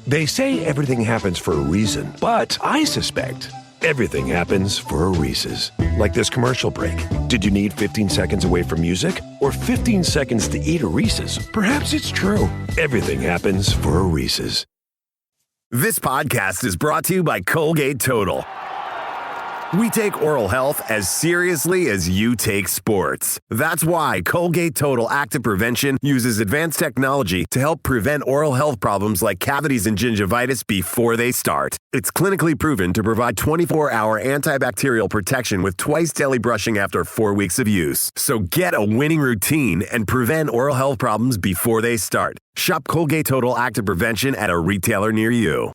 They say everything happens for a reason, but I suspect everything happens for a Reese's. Like this commercial break. Did you need 15 seconds away from music or 15 seconds to eat a Reese's? Perhaps it's true. Everything happens for a Reese's. This podcast is brought to you by Colgate Total. We take oral health as seriously as you take sports. That's why Colgate Total Active Prevention uses advanced technology to help prevent oral health problems like cavities and gingivitis before they start. It's clinically proven to provide 24-hour antibacterial protection with twice daily brushing after 4 weeks of use. So get a winning routine and prevent oral health problems before they start. Shop Colgate Total Active Prevention at a retailer near you.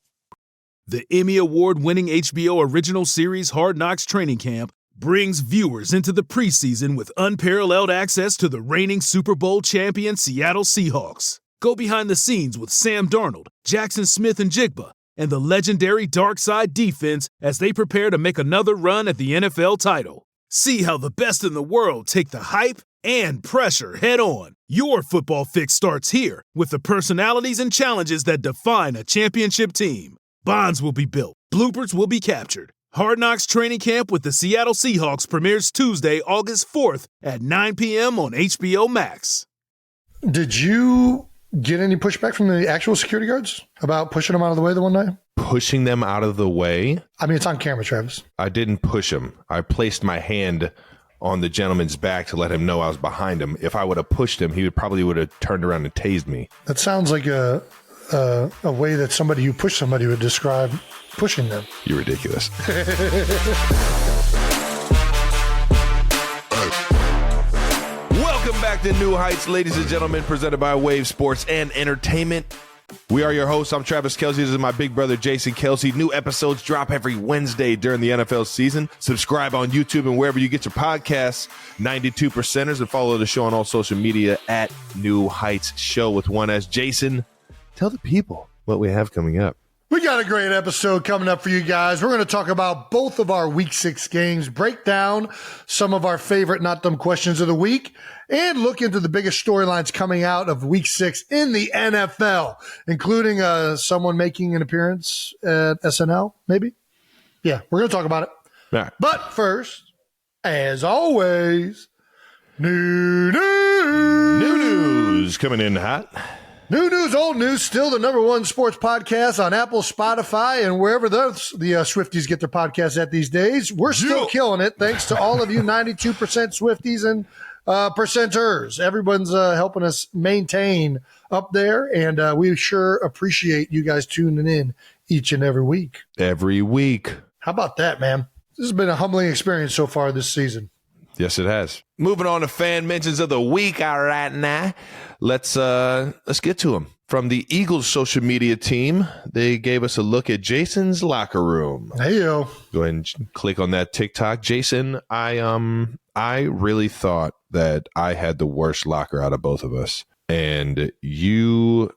The Emmy Award-winning HBO original series Hard Knocks Training Camp brings viewers into the preseason with unparalleled access to the reigning Super Bowl champion Seattle Seahawks. Go behind the scenes with Sam Darnold, Jackson Smith and Jigba, and the legendary Dark Side defense as they prepare to make another run at the NFL title. See how the best in the world take the hype and pressure head-on. Your football fix starts here with the personalities and challenges that define a championship team. Bonds will be built. Bloopers will be captured. Hard Knocks Training Camp with the Seattle Seahawks premieres Tuesday, August 4th at 9 p.m. on HBO Max. Did you get any pushback from the actual security guards about pushing them out of the way the one night? Pushing them out of the way? I mean, it's on camera, Travis. I didn't push him. I placed my hand on the gentleman's back to let him know I was behind him. If I would have pushed him, he would have turned around and tased me. That sounds like a way that somebody who pushed somebody would describe pushing them. You're ridiculous. Welcome back to New Heights, ladies and gentlemen, presented by Wave Sports and Entertainment. We are your hosts. I'm Travis Kelce. This is my big brother, Jason Kelce. New episodes drop every Wednesday during the NFL season. Subscribe on YouTube and wherever you get your podcasts. 92%ers, and follow the show on all social media at New Heights Show with one S. Jason, tell the people what we have coming up. We got a great episode coming up for you guys. We're going to talk about both of our Week 6 games, break down some of our favorite Not Dumb Questions of the week, and look into the biggest storylines coming out of Week 6 in the NFL, including someone making an appearance at SNL, maybe? Yeah, we're going to talk about it. Right. But first, as always, new news Coming in hot. New news, old news, still the number one sports podcast on Apple, Spotify, and wherever the Swifties get their podcasts at these days. We're still killing it, thanks to all of you 92% Swifties and percenters. Everyone's helping us maintain up there, and we sure appreciate you guys tuning in each and every week. Every week. How about that, man? This has been a humbling experience so far this season. Yes, it has. Moving on to fan mentions of the week. All right, now let's get to them. From the Eagles social media team, they gave us a look at Jason's locker room. Hey yo, go ahead and click on that TikTok, Jason. I really thought that I had the worst locker out of both of us, and you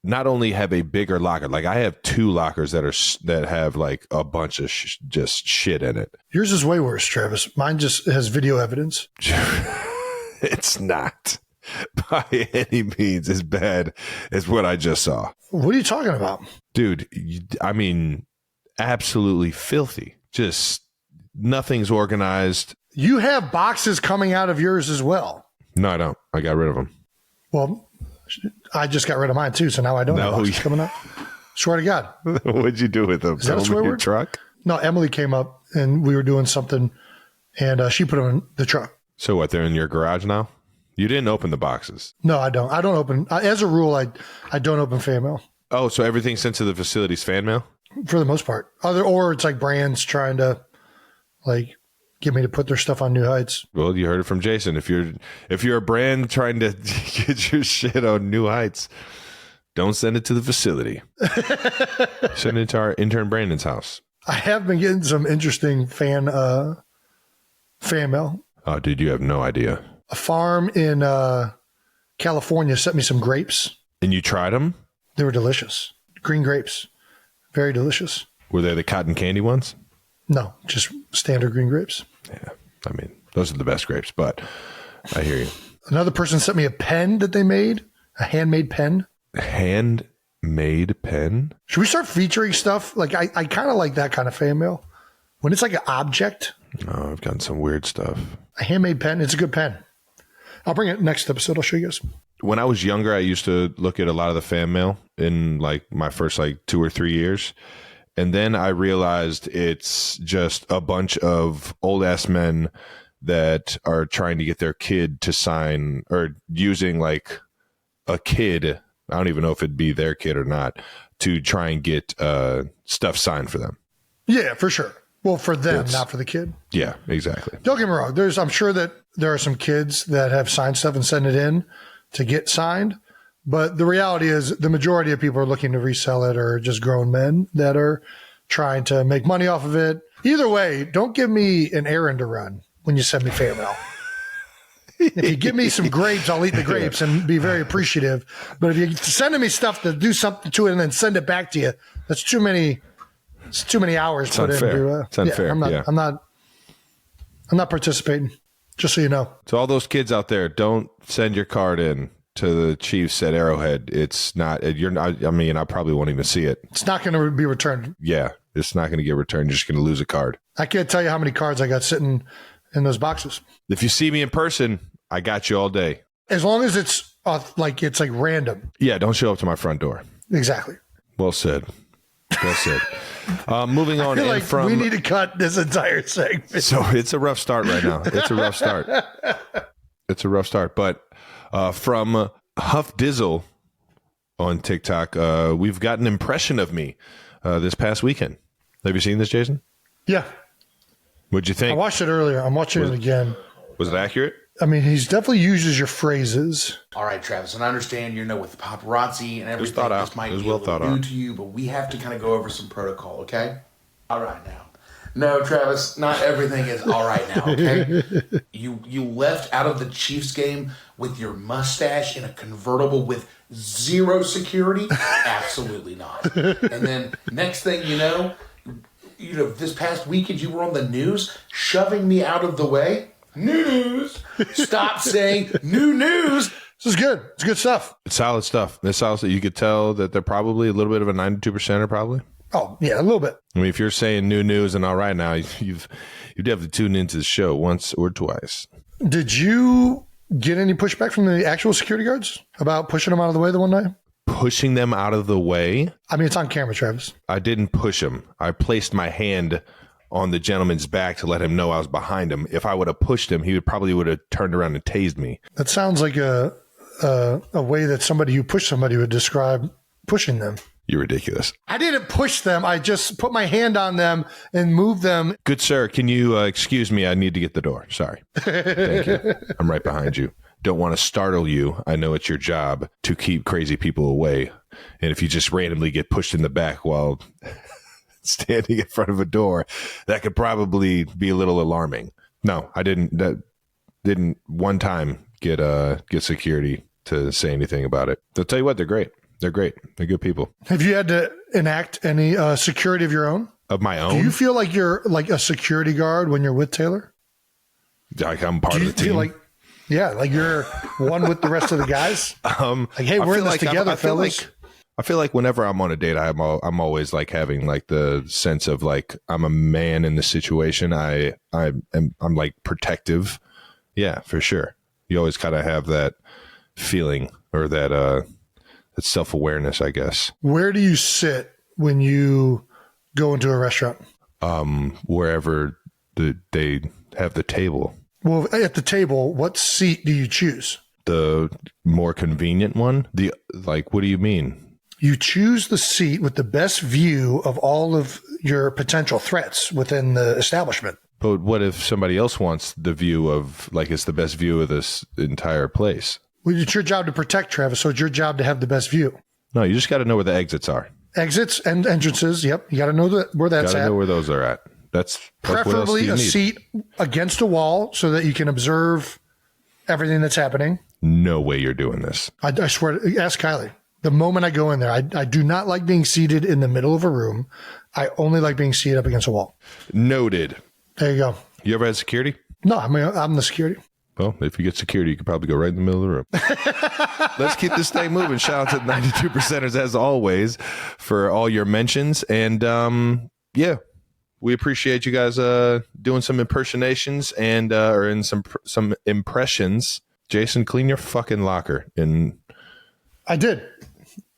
not only have a bigger locker, like I have two lockers that have like a bunch of just shit in it. Yours is way worse, Travis. Mine just has video evidence. It's not by any means as bad as what I just saw. What are you talking about? Dude, I mean, absolutely filthy. Just nothing's organized. You have boxes coming out of yours as well. No, I don't. I got rid of them. Well, I just got rid of mine too, so now I don't have boxes coming up. Swear to God. What'd you do with them? Is that a swear word? Truck? No, Emily came up and we were doing something, and she put them in the truck. So what? They're in your garage now? You didn't open the boxes. No, I don't. I don't open. As a rule, I don't open fan mail. Oh, so everything sent to the facility's fan mail? For the most part. Or it's like brands trying to like get me to put their stuff on New Heights. Well, you heard it from Jason. If you're a brand trying to get your shit on New Heights, don't send it to the facility. Send it to our intern Brandon's house. I have been getting some interesting fan mail. Oh, dude, you have no idea. A farm in California sent me some grapes. And you tried them? They were delicious. Green grapes. Very delicious. Were they the cotton candy ones? No, just standard green grapes. Yeah, I mean, those are the best grapes, but I hear you. Another person sent me a pen that they made, a handmade pen. Handmade pen? Should we start featuring stuff? Like, I kind of like that kind of fan mail. When it's like an object. Oh, I've gotten some weird stuff. A handmade pen. It's a good pen. I'll bring it next episode. I'll show you guys. When I was younger, I used to look at a lot of the fan mail in like my first like 2 or 3 years. And then I realized it's just a bunch of old ass men that are trying to get their kid to sign, or using like a kid. I don't even know if it'd be their kid or not, to try and get stuff signed for them. Yeah, for sure. Well, for them, not for the kid. Yeah, exactly. Don't get me wrong. I'm sure that there are some kids that have signed stuff and send it in to get signed. But the reality is the majority of people are looking to resell it, or just grown men that are trying to make money off of it. Either way, don't give me an errand to run when you send me fan mail. If you give me some grapes, I'll eat the grapes and be very appreciative. But if you're sending me stuff to do something to it and then send it back to you, that's too many. It's too many hours it's put unfair. into. It's unfair. I'm not participating. Just so you know. To all those kids out there, don't send your card in to the Chiefs at Arrowhead. It's not. You're not. I mean, I probably won't even see it. It's not going to be returned. Yeah, it's not going to get returned. You're just going to lose a card. I can't tell you how many cards I got sitting in those boxes. If you see me in person, I got you all day. As long as it's like random. Yeah, don't show up to my front door. Exactly. Well said. Well said. Moving on. I feel like we need to cut this entire segment. So it's a rough start right now. It's a rough start. It's a rough start. But from Huff Dizzle on TikTok, we've got an impression of me this past weekend. Have you seen this, Jason? Yeah. What'd you think? I watched it earlier. I'm watching it again. Was it accurate? I mean, he's definitely uses your phrases. All right, Travis, and I understand, with the paparazzi and everything, thought out. this might It was be well a little thought new out. to you, but we have to kind of go over some protocol, okay? All right now. No, Travis, not everything is all right now, okay? You left out of the Chiefs game with your mustache in a convertible with zero security? Absolutely not. And then next thing you know, this past weekend you were on the news shoving me out of the way. New news. Stop saying new news. This is good. It's good stuff. It's solid stuff. It's solid stuff. You could tell that they're probably a little bit of a 92%er probably. Oh, yeah, a little bit. I mean, if you're saying new news and all right now, you'd have to tune into the show once or twice. Did you get any pushback from the actual security guards about pushing them out of the way the one night? Pushing them out of the way? I mean, it's on camera, Travis. I didn't push him. I placed my hand on the gentleman's back to let him know I was behind him. If I would have pushed him, he would have turned around and tased me. That sounds like a way that somebody who pushed somebody would describe pushing them. You're ridiculous. I didn't push them. I just put my hand on them and moved them. Good sir, can you excuse me? I need to get the door. Sorry. Thank you. I'm right behind you. Don't want to startle you. I know it's your job to keep crazy people away. And if you just randomly get pushed in the back while standing in front of a door, that could probably be a little alarming. No, I didn't. That didn't one time get security to say anything about it. They'll tell you what, they're great. They're great. They're good people. Have you had to enact any security of your own? Of my own? Do you feel like you're like a security guard when you're with Taylor? Like I'm part of the team? Feel like, yeah, like you're one with the rest of the guys? Like, hey, we're in this together, fellas. I feel like whenever I'm on a date, I'm always like having like the sense of like I'm a man in the situation. I'm like protective. Yeah, for sure. You always kind of have that feeling or that self-awareness, I guess. Where do you sit when you go into a restaurant? Wherever they have the table. Well, at the table, what seat do you choose? The more convenient one? What do you mean? You choose the seat with the best view of all of your potential threats within the establishment. But what if somebody else wants the view of, like, it's the best view of this entire place? Well, it's your job to protect, Travis, so it's your job to have the best view. No, you just got to know where the exits are. Exits and entrances, yep. You got to know where that's at. Got to know where those are at. That's preferably a seat against a wall so that you can observe everything that's happening. No way you're doing this. I swear, ask Kylie. The moment I go in there, I do not like being seated in the middle of a room. I only like being seated up against a wall. Noted. There you go. You ever had security? No, I'm the security. Well, if you get security, you could probably go right in the middle of the room. Let's keep this thing moving. Shout out to the 92%ers as always for all your mentions. And yeah, we appreciate you guys doing some impersonations and or in some impressions. Jason, clean your fucking locker. And I did.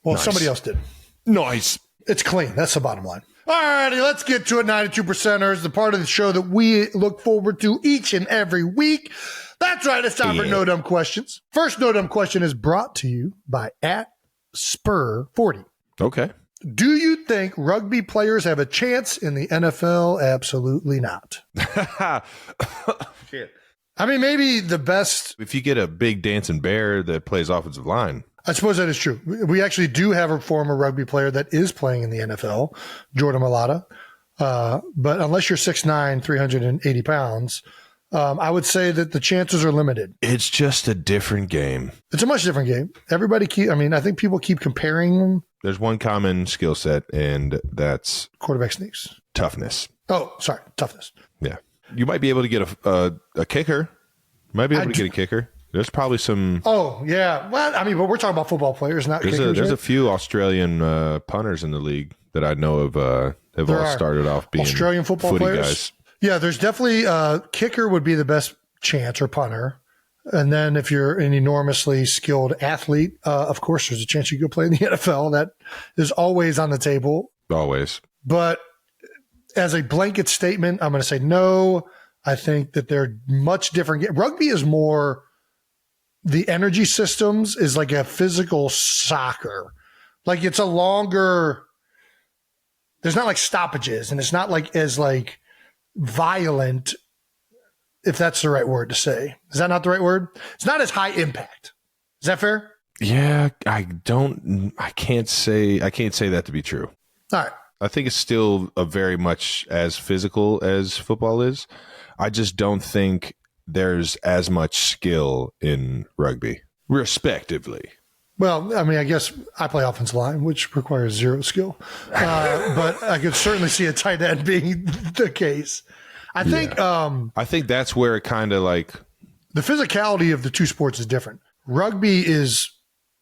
Well, nice. Somebody else did. Nice. It's clean. That's the bottom line. All righty, let's get to it. 92%ers, the part of the show that we look forward to each and every week. That's right. It's time for No Dumb Questions. First No Dumb Question is brought to you by @Spur40. Okay. Do you think rugby players have a chance in the NFL? Absolutely not. Shit. I mean, maybe the best. If you get a big dancing bear that plays offensive line. I suppose that is true. We actually do have a former rugby player that is playing in the NFL, Jordan Mailata. But unless you're 6'9", 380 pounds, I would say that the chances are limited. It's just a different game. It's a much different game. I think people keep comparing them. There's one common skill set, and that's Quarterback sneaks. toughness. Oh, sorry. Toughness. Yeah. You might be able to get a kicker. You might be able to get a kicker. There's probably some. Oh, yeah. Well, I mean, but we're talking about football players, not kickers. There's a few Australian punters in the league that I know of have all started off being Australian football players. Guys. Yeah, there's definitely kicker would be the best chance, or punter. And then if you're an enormously skilled athlete, of course, there's a chance you could play in the NFL. That is always on the table. Always. But as a blanket statement, I'm going to say no. I think that they're much different. Rugby is more. The energy systems is like a physical soccer. Like it's a longer, there's not like stoppages, and it's not like as like violent, if that's the right word to say. Is that not the right word? It's not as high impact. Is that fair? Yeah, I can't say that to be true. All right. I think it's still a very much as physical as football is. I just don't think there's as much skill in rugby, respectively. Well, I mean, I guess I play offensive line, which requires zero skill. But I could certainly see a tight end being the case. I think that's where it kind of like the physicality of the two sports is different. Rugby is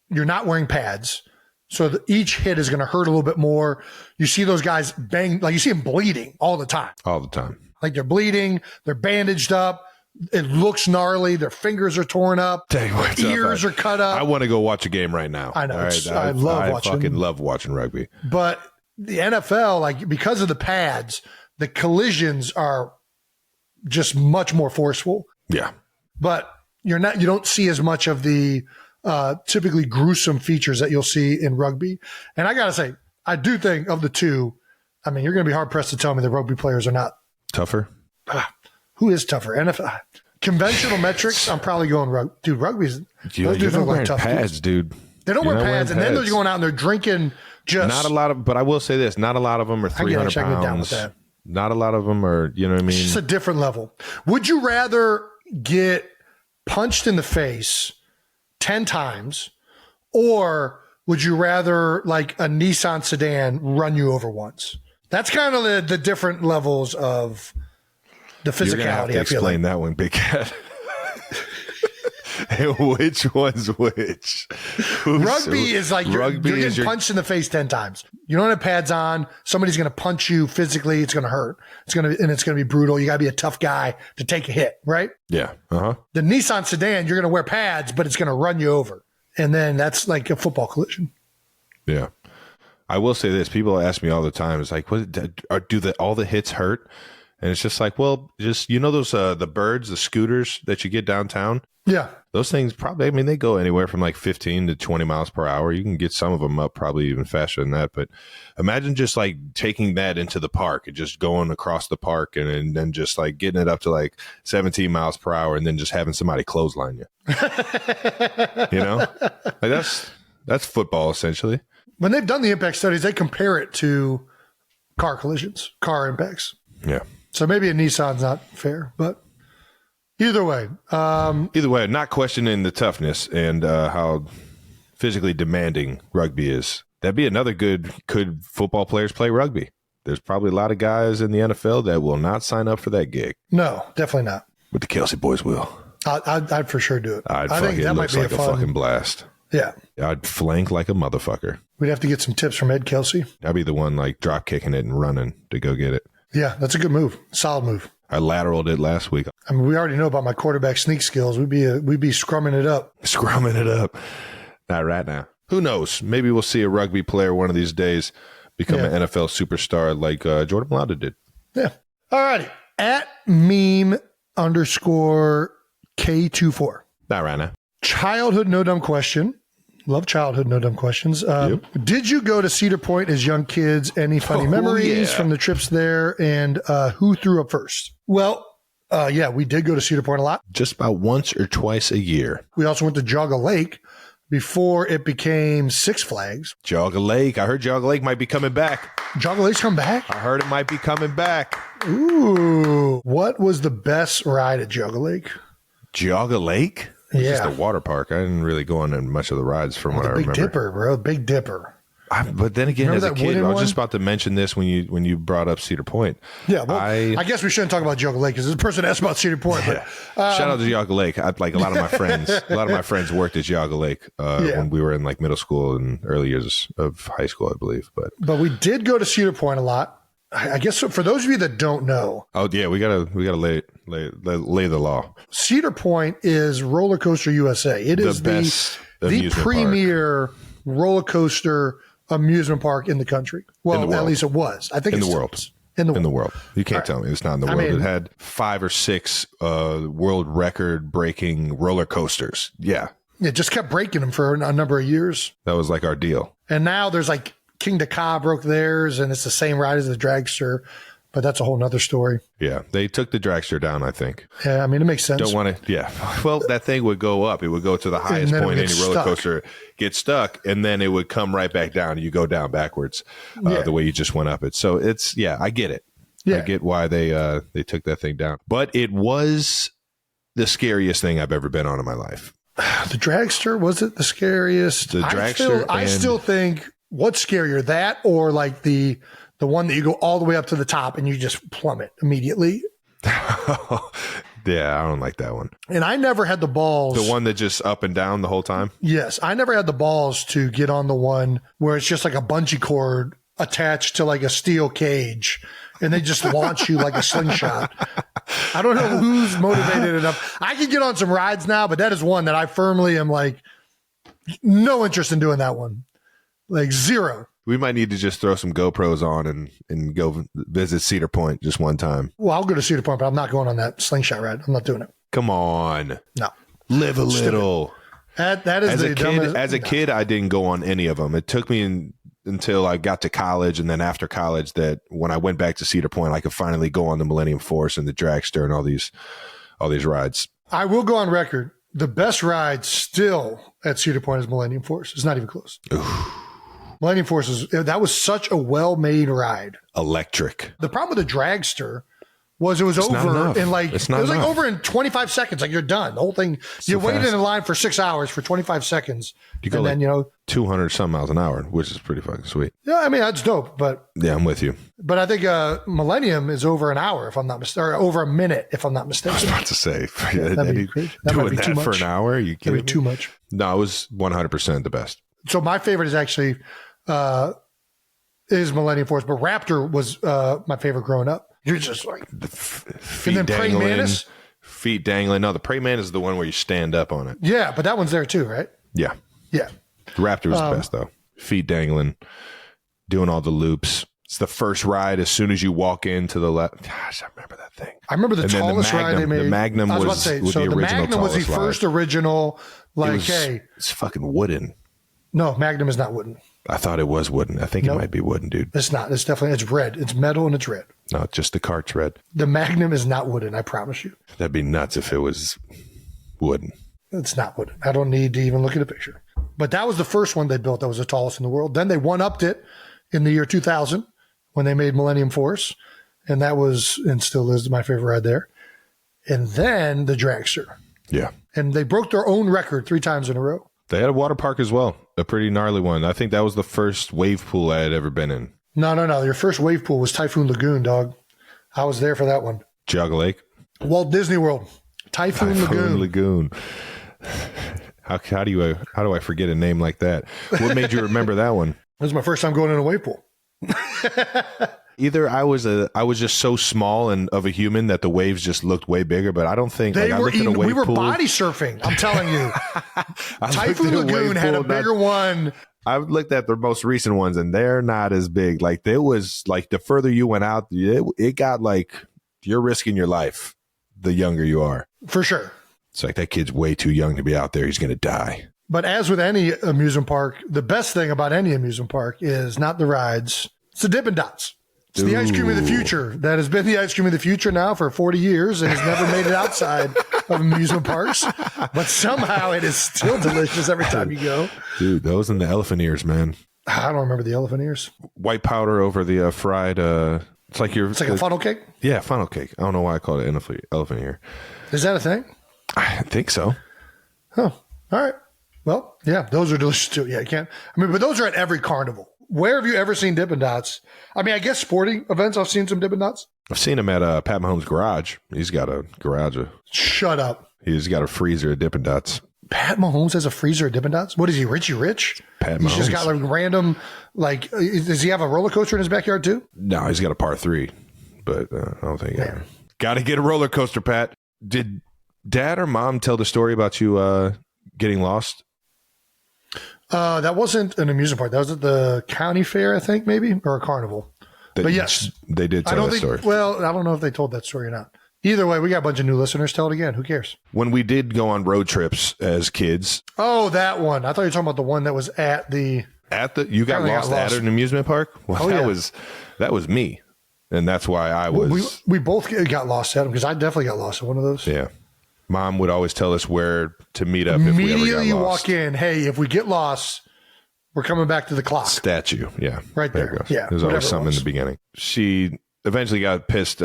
you're not wearing pads, so each hit is going to hurt a little bit more. You see those guys bang, like you see them bleeding all the time. All the time. Like they're bleeding, they're bandaged up. It looks gnarly. Their fingers are torn up. Ears are cut up. I want to go watch a game right now. I know. Right? I fucking love watching rugby. But the NFL, like because of the pads, the collisions are just much more forceful. Yeah. But you don't see as much of the typically gruesome features that you'll see in rugby. And I got to say, I do think of the two, I mean, you're going to be hard pressed to tell me that rugby players are not tougher. Who is tougher? NFL conventional metrics. I'm probably going rugby. Dude, rugby's those dudes don't wear pads, dude. They don't wear pads, and then they're going out and they're drinking. Just not a lot of, but I will say this: not a lot of them are 300 pounds. Down with that. Not a lot of them are. You know what I mean? It's just a different level. Would you rather get punched in the face 10 times, or would you rather like a Nissan sedan run you over once? That's kind of the different levels of the physicality. You're gonna have to explain that one, Big Cat. Which one's which? Rugby is like you're getting punched in the face 10 times. You don't have pads on. Somebody's going to punch you physically. It's going to hurt. It's going to be brutal. You got to be a tough guy to take a hit, right? Yeah. Uh-huh. The Nissan sedan, you're going to wear pads, but it's going to run you over. And then that's like a football collision. Yeah. I will say this. People ask me all the time, it's like, all the hits hurt? And it's just like, well, just, those, the birds, the scooters that you get downtown. Yeah. Those things probably, they go anywhere from like 15 to 20 miles per hour. You can get some of them up probably even faster than that. But imagine just like taking that into the park and just going across the park and then just like getting it up to like 17 miles per hour and then just having somebody clothesline you. Like that's football essentially. When they've done the impact studies, they compare it to car collisions, car impacts. Yeah. So maybe a Nissan's not fair, but either way, not questioning the toughness and how physically demanding rugby is. That'd be another could football players play rugby? There's probably a lot of guys in the NFL that will not sign up for that gig. No, definitely not. But the Kelce boys will. I'd for sure do it. I think think that it might looks be like a a fun. fucking blast. Yeah. I'd flank like a motherfucker. We'd have to get some tips from Ed Kelce. I'd be the one like drop kicking it and running to go get it. Yeah, that's a good move. Solid move. I lateraled it last week. I mean, we already know about my quarterback sneak skills. We'd be scrumming it up. Scrumming it up. Not right now. Who knows? Maybe we'll see a rugby player one of these days become an NFL superstar like Jordan Mailata did. Yeah. All righty. At meme_K24. Not right now. Childhood no dumb question. Love childhood no dumb questions. Did you go to Cedar Point as young kids? Any funny memories from the trips there? And who threw up first? Well, yeah, we did go to Cedar Point a lot. Just about once or twice a year. We also went to Jogga Lake before it became Six Flags. Jogga Lake. I heard Jogga Lake might be coming back. Jogga Lake's come back? I heard it might be coming back. Ooh. What was the best ride at Jogga Lake? Jogga Lake? It's Yeah. just a water park. I didn't really go on much of the rides from what I remember. Big Dipper, bro. Big Dipper. But then again, Remember as a that kid, I wooden was one? just about to mention this when you brought up Cedar Point. Yeah, well, I guess we shouldn't talk about Jogga Lake because this person asked about Cedar Point. But, Shout out to Jogga Lake. Like a lot of my friends, worked at Jogga Lake when we were in like middle school and early years of high school, I believe. But we did go to Cedar Point a lot. I guess for those of you that don't know, oh yeah, we gotta lay the law. Cedar Point is Roller Coaster USA. It is the best the amusement premier roller coaster amusement park in the country. Well, at least it was. I think in it's the world. In the world. You can't tell me it's not in the world. It had 5 or 6 world record breaking roller coasters. Yeah. It just kept breaking them for a number of years. That was like our deal. And now there's like King Dakar broke theirs, and it's the same ride as the dragster, but that's a whole nother story. Yeah, they took the dragster down, I think. Yeah, I mean, it makes sense. Don't want to, yeah. Well, that thing would go up. It would go to the highest point any roller coaster, get stuck, and then it would come right back down. You go down backwards the way you just went up it. So it's, I get it. Yeah. I get why they took that thing down. But it was the scariest thing I've ever been on in my life. The dragster, was it the scariest? The dragster. I still think, what's scarier, that or like the one that you go all the way up to the top and you just plummet immediately? Yeah, I don't like that one. And I never had the balls. The one that just up and down the whole time? Yes. I never had the balls to get on the one where it's just like a bungee cord attached to like a steel cage and they just launch you like a slingshot. I don't know who's motivated enough. I can get on some rides now, but that is one that I firmly am like, no interest in doing that one. Like zero. We might need to just throw some GoPros on and go visit Cedar Point just one time. Well, I'll go to Cedar Point, but I'm not going on that slingshot ride. I'm not doing it. Come on. No. Live a little. That is as a kid, I didn't go on any of them. It took me until I got to college, and then after college, that when I went back to Cedar Point, I could finally go on the Millennium Force and the dragster and all these rides. I will go on record. The best ride still at Cedar Point is Millennium Force. It's not even close. Oof. Millennium Force that was such a well-made ride. Electric. The problem with the dragster was it was over in like over in 25 seconds. Like you're done. The whole thing. You waited in line for 6 hours for 25 seconds. You go and then 200 some miles an hour, which is pretty fucking sweet. Yeah, I mean that's dope. But yeah, I'm with you. But I think Millennium is over an hour, if I'm not mistaken, or over a minute, if I'm not mistaken. I was about to say, that'd be great. That doing might be that too much for an hour. You kidding That'd be too much. No, it was 100% the best. So my favorite is actually is Millennium Force, but Raptor was my favorite growing up. You're just like feet and then dangling, Praying Mantis? Feet dangling. No, the Praying Mantis is the one where you stand up on it. Yeah, but that one's there too, right? Yeah. Yeah. The Raptor was the best though. Feet dangling, doing all the loops. It's the first ride as soon as you walk into the left. Gosh, I remember that thing. I remember the tallest ride they made. The Magnum was the original. The Magnum was the first original. Like, it's fucking wooden. No, Magnum is not wooden. I thought it was wooden. I think it might be wooden, dude. It's not. It's definitely, it's red. It's metal and it's red. No, just the cart's red. The Magnum is not wooden, I promise you. That'd be nuts if it was wooden. It's not wooden. I don't need to even look at a picture. But that was the first one they built that was the tallest in the world. Then they one-upped it in the year 2000 when they made Millennium Force. And that was, and still is, my favorite ride there. And then the dragster. Yeah. And they broke their own record 3 times in a row. They had a water park as well, a pretty gnarly one. I think that was the first wave pool I had ever been in. No. Your first wave pool was Typhoon Lagoon, dog. I was there for that one. Jogga Lake? Walt Disney World. Typhoon Lagoon. How do I forget a name like that? What made you remember that one? This is my first time going in a wave pool. Either I was just so small and of a human that the waves just looked way bigger, but I don't think we were pool, body surfing. I'm telling you, Typhoon Lagoon had a bigger one. I looked at the most recent ones, and they're not as big. Like there was like the further you went out, it got like you're risking your life the younger you are. For sure. It's like that kid's way too young to be out there. He's going to die. But as with any amusement park, the best thing about any amusement park is not the rides. It's the Dippin' Dots. It's the ice cream of the future that has been the ice cream of the future now for 40 years and has never made it outside of amusement parks. But somehow it is still delicious every time you go. Dude, those and the elephant ears, man. I don't remember the elephant ears. White powder over the fried. It's like a funnel cake? Yeah, funnel cake. I don't know why I call it elephant ear. Is that a thing? I think so. Oh, all right. Well, yeah, those are delicious too. Yeah, but those are at every carnival. Where have you ever seen Dippin' Dots? I mean, I guess sporting events, I've seen some Dippin' Dots. I've seen him at Pat Mahomes' garage. He's got a garage. Shut up. He's got a freezer of Dippin' Dots. Pat Mahomes has a freezer of Dippin' Dots? What is he, Richie Rich? Pat Mahomes. He's just got like random, like, does he have a roller coaster in his backyard too? No, he's got a par 3, but I don't think. Got to get a roller coaster, Pat. Did Dad or Mom tell the story about you getting lost? That wasn't an amusement park. That was at the county fair, I think, maybe, or a carnival. But yes, they did tell that story. Well, I don't know if they told that story or not. Either way, we got a bunch of new listeners. Tell it again. Who cares? When we did go on road trips as kids. Oh, that one. I thought you were talking about the one that was at the. You got lost at an amusement park? Well, that was me, and that's why I was. We both got lost at them because I definitely got lost at one of those. Yeah. Mom would always tell us where to meet up Immediately if we ever got you lost. walk in, hey, if we get lost, we're coming back to the clock. Statue, yeah. Right there. It goes. Yeah, there's always something in the beginning. She eventually got pissed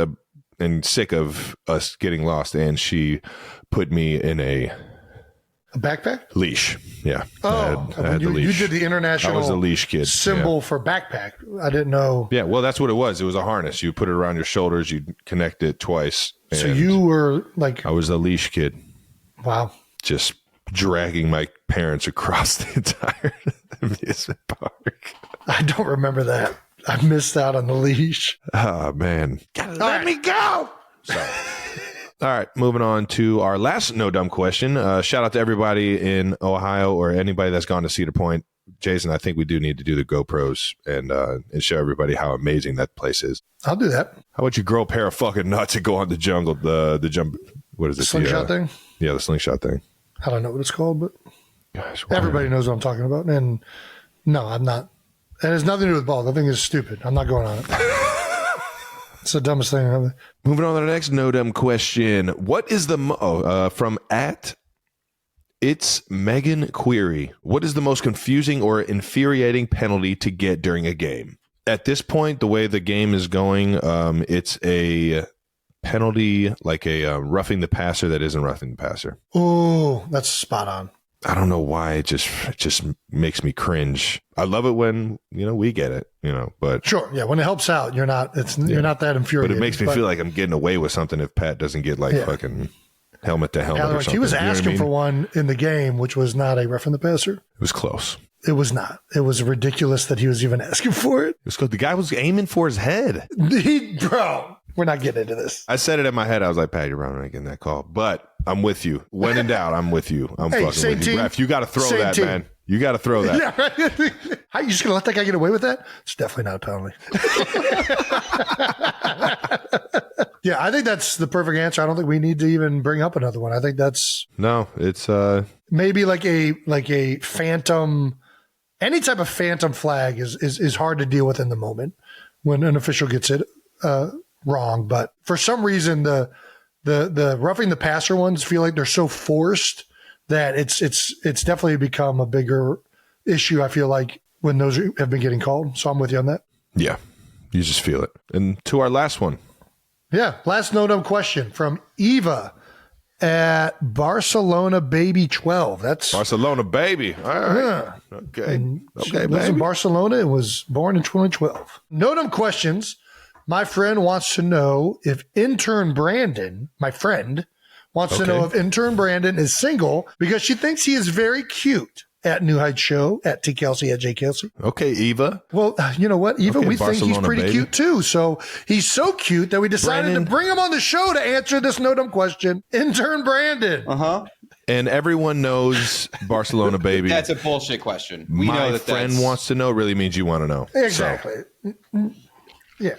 and sick of us getting lost, and she put me in a backpack? Leash, yeah. Oh, I had the leash. You did the international I was a leash kid. symbol for backpack. I didn't know. Yeah, well, that's what it was. It was a harness. You put it around your shoulders, you connect it twice. So you were like... I was a leash kid. Wow. Just dragging my parents across the entire amusement park. I don't remember that. I missed out on the leash. Oh, man. Let me go! Sorry. All right, moving on to our last No Dumb question. Shout out to everybody in Ohio or anybody that's gone to Cedar Point. Jason, I think we do need to do the GoPros and show everybody how amazing that place is. I'll do that. How about you grow a pair of fucking nuts and go on the jungle, the jump, what is it? Slingshot thing? Yeah, the slingshot thing. I don't know what it's called, but gosh, everybody knows what I'm talking about. And no, I'm not. It has nothing to do with ball. That thing is stupid. I'm not going on it. It's the dumbest thing ever. Moving on to the next No Dumb question. What is the from It's Megan Query. What is the most confusing or infuriating penalty to get during a game? At this point, the way the game is going, it's a penalty like a roughing the passer that isn't roughing the passer. Oh, that's spot on. I don't know why it just makes me cringe. I love it when, we get it, but sure. Yeah. When it helps out, you're not that infuriated. But it makes me feel like I'm getting away with something if Pat doesn't get fucking helmet to helmet or something. He was asking for one in the game, which was not a roughing the passer. It was close. It was not. It was ridiculous that he was even asking for it. It was good. The guy was aiming for his head. Bro, we're not getting into this. I said it in my head. I was like, Pat, you're wrong getting that call. But I'm with you. When in doubt, I'm with you. I'm fucking with you. Ref, you got to throw that, team. Man. You got to throw that. Yeah, right. How, you just going to let that guy get away with that? It's definitely not a penalty. Yeah, I think that's the perfect answer. I don't think we need to even bring up another one. I think that's... No, it's... Maybe like a phantom... Any type of phantom flag is hard to deal with in the moment when an official gets it wrong. But for some reason, the roughing the passer ones feel like they're so forced that it's definitely become a bigger issue, I feel like, when those have been getting called. So I'm with you on that. Yeah, you just feel it. And to our last one. Yeah, last No Dumb question from Eva at Barcelona Baby 12. That's Barcelona Baby. All right. Yeah. Okay. She lives in Barcelona and was born in 2012. No Dumb questions. My friend wants to know if intern Brandon, my friend, wants to know if intern Brandon is single because she thinks he is very cute. At New Heights Show, at T. Kelce, at J. Kelce. Okay, Eva. Well, you know what? Eva, we think he's pretty baby. cute too. So he's so cute that we decided to bring him on the show to answer this no-dumb question. Intern Brandon. And everyone knows Barcelona baby. That's a bullshit question. We know that friend wants to know really means you want to know. Exactly. So. Yeah.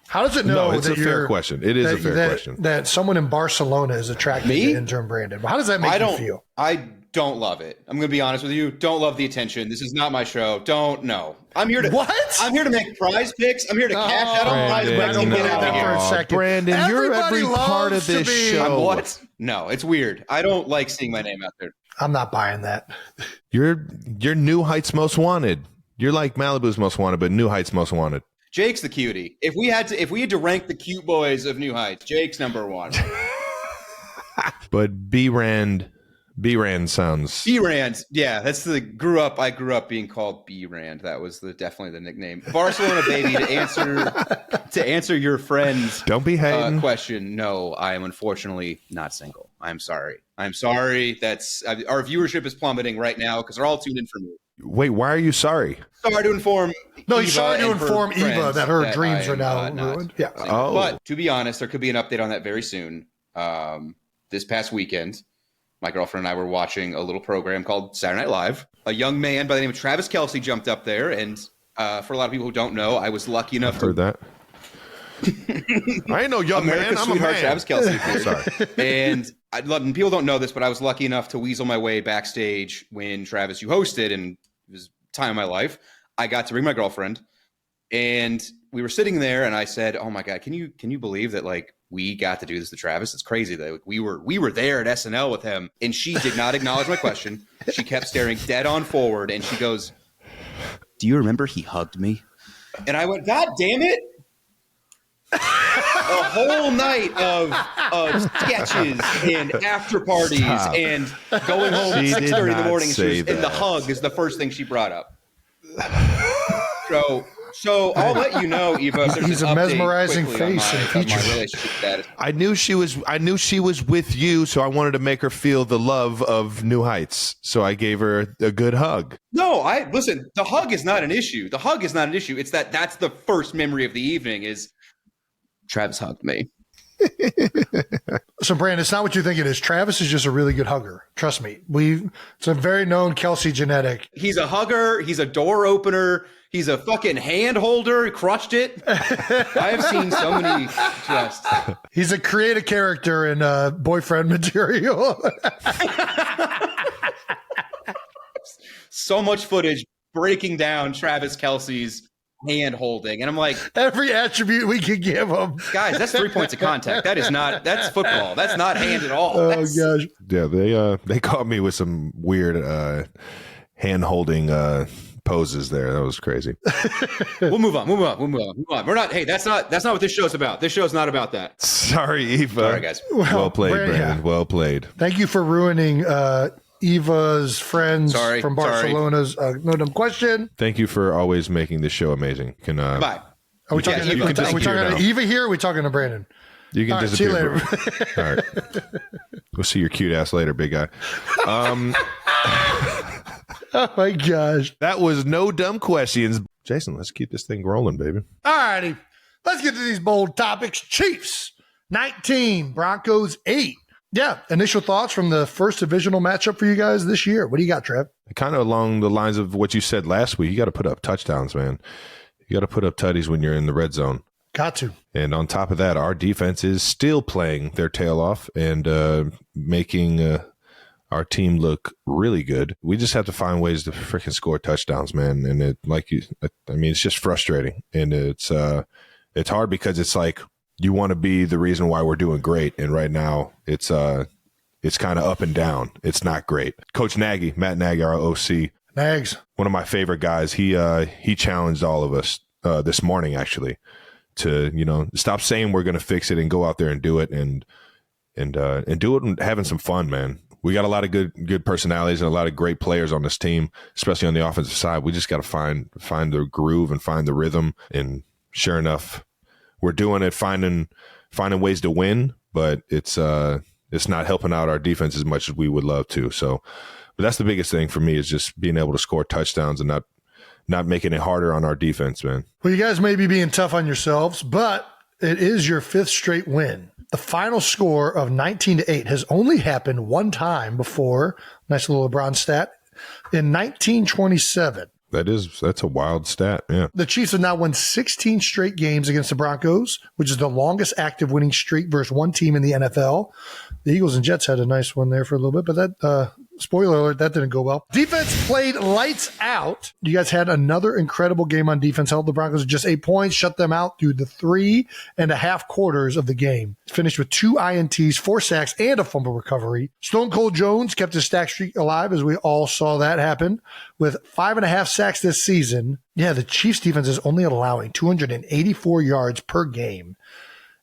How does it know it's that a fair question. It is a fair question. That someone in Barcelona is attracted to intern Brandon. How does that make you feel? I don't love it. I'm going to be honest with you. Don't love the attention. This is not my show. Don't know. I'm here to I'm here to make prize picks. I'm here to cash out on prize picks and get out of here. For a second. Brandon, you're every part of this show. What? No, it's weird. I don't like seeing my name out there. I'm not buying that. You're New Heights Most Wanted. You're like Malibu's Most Wanted, but New Heights Most Wanted. Jake's the cutie. If we had to rank the cute boys of New Heights, Jake's number one. But B-Rand sounds. B-Rand, yeah, that's I grew up being called B-Rand. That was definitely the nickname. Barcelona baby. To answer your friend's don't be hating question. No, I am unfortunately not single. I'm sorry. That's our viewership is plummeting right now because they're all tuned in for me. Wait, why are you sorry? Sorry to inform. No, you're sorry to inform Eva that her dreams are now ruined. Yeah. Oh. But to be honest, there could be an update on that very soon. This past weekend, my girlfriend and I were watching a little program called Saturday Night Live. A young man by the name of Travis Kelce jumped up there, and for a lot of people who don't know, I was lucky enough heard that. I ain't no young America's man. I'm sweetheart, a man. Travis Kelce. Sorry. And people don't know this, but I was lucky enough to weasel my way backstage when Travis, you hosted, and it was time of my life. I got to bring my girlfriend, and we were sitting there, and I said, "Oh my God, can you believe that we got to do this to Travis? It's crazy that we were there at SNL with him." And she did not acknowledge my question. She kept staring dead on forward, and she goes, "Do you remember he hugged me?" And I went, "God damn it." A whole night of sketches and after parties and going home at 6:30 in the morning. And the hug is the first thing she brought up. So I'll let you know, Eva. If there's He's an a update mesmerizing quickly face on and my features. relationship status. I knew she was with you, so I wanted to make her feel the love of New Heights. So I gave her a good hug. No, listen. The hug is not an issue. It's that's the first memory of the evening is Travis hugged me. So, Brandon, it's not what you think it is. Travis is just a really good hugger. Trust me. It's a very known Kelce genetic. He's a hugger. He's a door opener. He's a fucking hand holder. He crushed it. I have seen so many just. He's a creative character in boyfriend material. So much footage breaking down Travis Kelce's hand holding, and I'm like, every attribute we could give him. Guys, that's 3 points of contact. That's football. That's not hand at all. Oh gosh. Yeah, they caught me with some weird hand holding poses there. That was crazy. We'll move on. We're not. Hey, that's not what this show's about. This show's not about that. Sorry, Eva. Sorry, guys. Well played, Brandon. Yeah. Well played. Thank you for ruining Eva's friends from Barcelona's no-dumb question. Thank you for always making this show amazing. Bye. Are we talking to Eva here? Or are we talking to Brandon? You can disappear. See you later. All right. We'll see your cute ass later, big guy. Oh my gosh. That was no dumb questions. Jason, let's keep this thing rolling, baby. All righty. Let's get to these bold topics. Chiefs, 19. Broncos, 8. Yeah. Initial thoughts from the first divisional matchup for you guys this year. What do you got, Trev? Kind of along the lines of what you said last week. You got to put up touchdowns, man. You got to put up tutties when you're in the red zone. Got to. And on top of that, our defense is still playing their tail off and making our team look really good. We just have to find ways to freaking score touchdowns, man. And it's just frustrating. And it's hard because it's like you want to be the reason why we're doing great. And right now it's kind of up and down. It's not great. Coach Nagy, Matt Nagy, our OC, Nags, one of my favorite guys. He challenged all of us this morning, actually, to, stop saying we're going to fix it and go out there and do it and do it and having some fun, man. We got a lot of good personalities and a lot of great players on this team, especially on the offensive side. We just got to find the groove and find the rhythm. And sure enough, we're doing it, finding ways to win, but it's it's not helping out our defense as much as we would love to. So, but that's the biggest thing for me is just being able to score touchdowns and not making it harder on our defense, man. Well, you guys may be being tough on yourselves, but it is your 5th straight win. The final score of 19-8 has only happened one time before. Nice little LeBron stat. In 1927. That's a wild stat. Yeah. The Chiefs have now won 16 straight games against the Broncos, which is the longest active winning streak versus one team in the NFL. The Eagles and Jets had a nice one there for a little bit, but that, spoiler alert, that didn't go well. Defense played lights out. You guys had another incredible game on defense. Held the Broncos to just 8 points, shut them out through the 3.5 quarters of the game. Finished with 2 INTs, 4 sacks, and a fumble recovery. Stone Cold Jones kept his sack streak alive, as we all saw that happen, with 5.5 sacks this season. Yeah, the Chiefs defense is only allowing 284 yards per game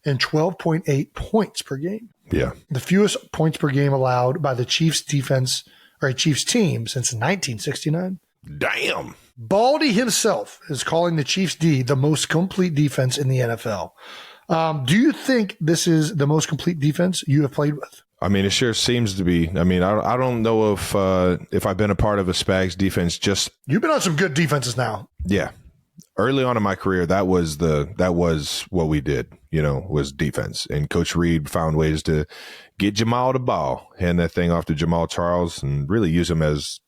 and 12.8 points per game. Yeah. The fewest points per game allowed by the Chiefs defense or a Chiefs team since 1969. Damn. Baldy himself is calling the Chiefs D the most complete defense in the NFL. Do you think this is the most complete defense you have played with? I mean, it sure seems to be. I mean, I don't know if I've been a part of a Spags defense. You've been on some good defenses now. Yeah. Early on in my career, that was what we did, was defense. And Coach Reed found ways to get Jamal the ball, hand that thing off to Jamal Charles, and really use him as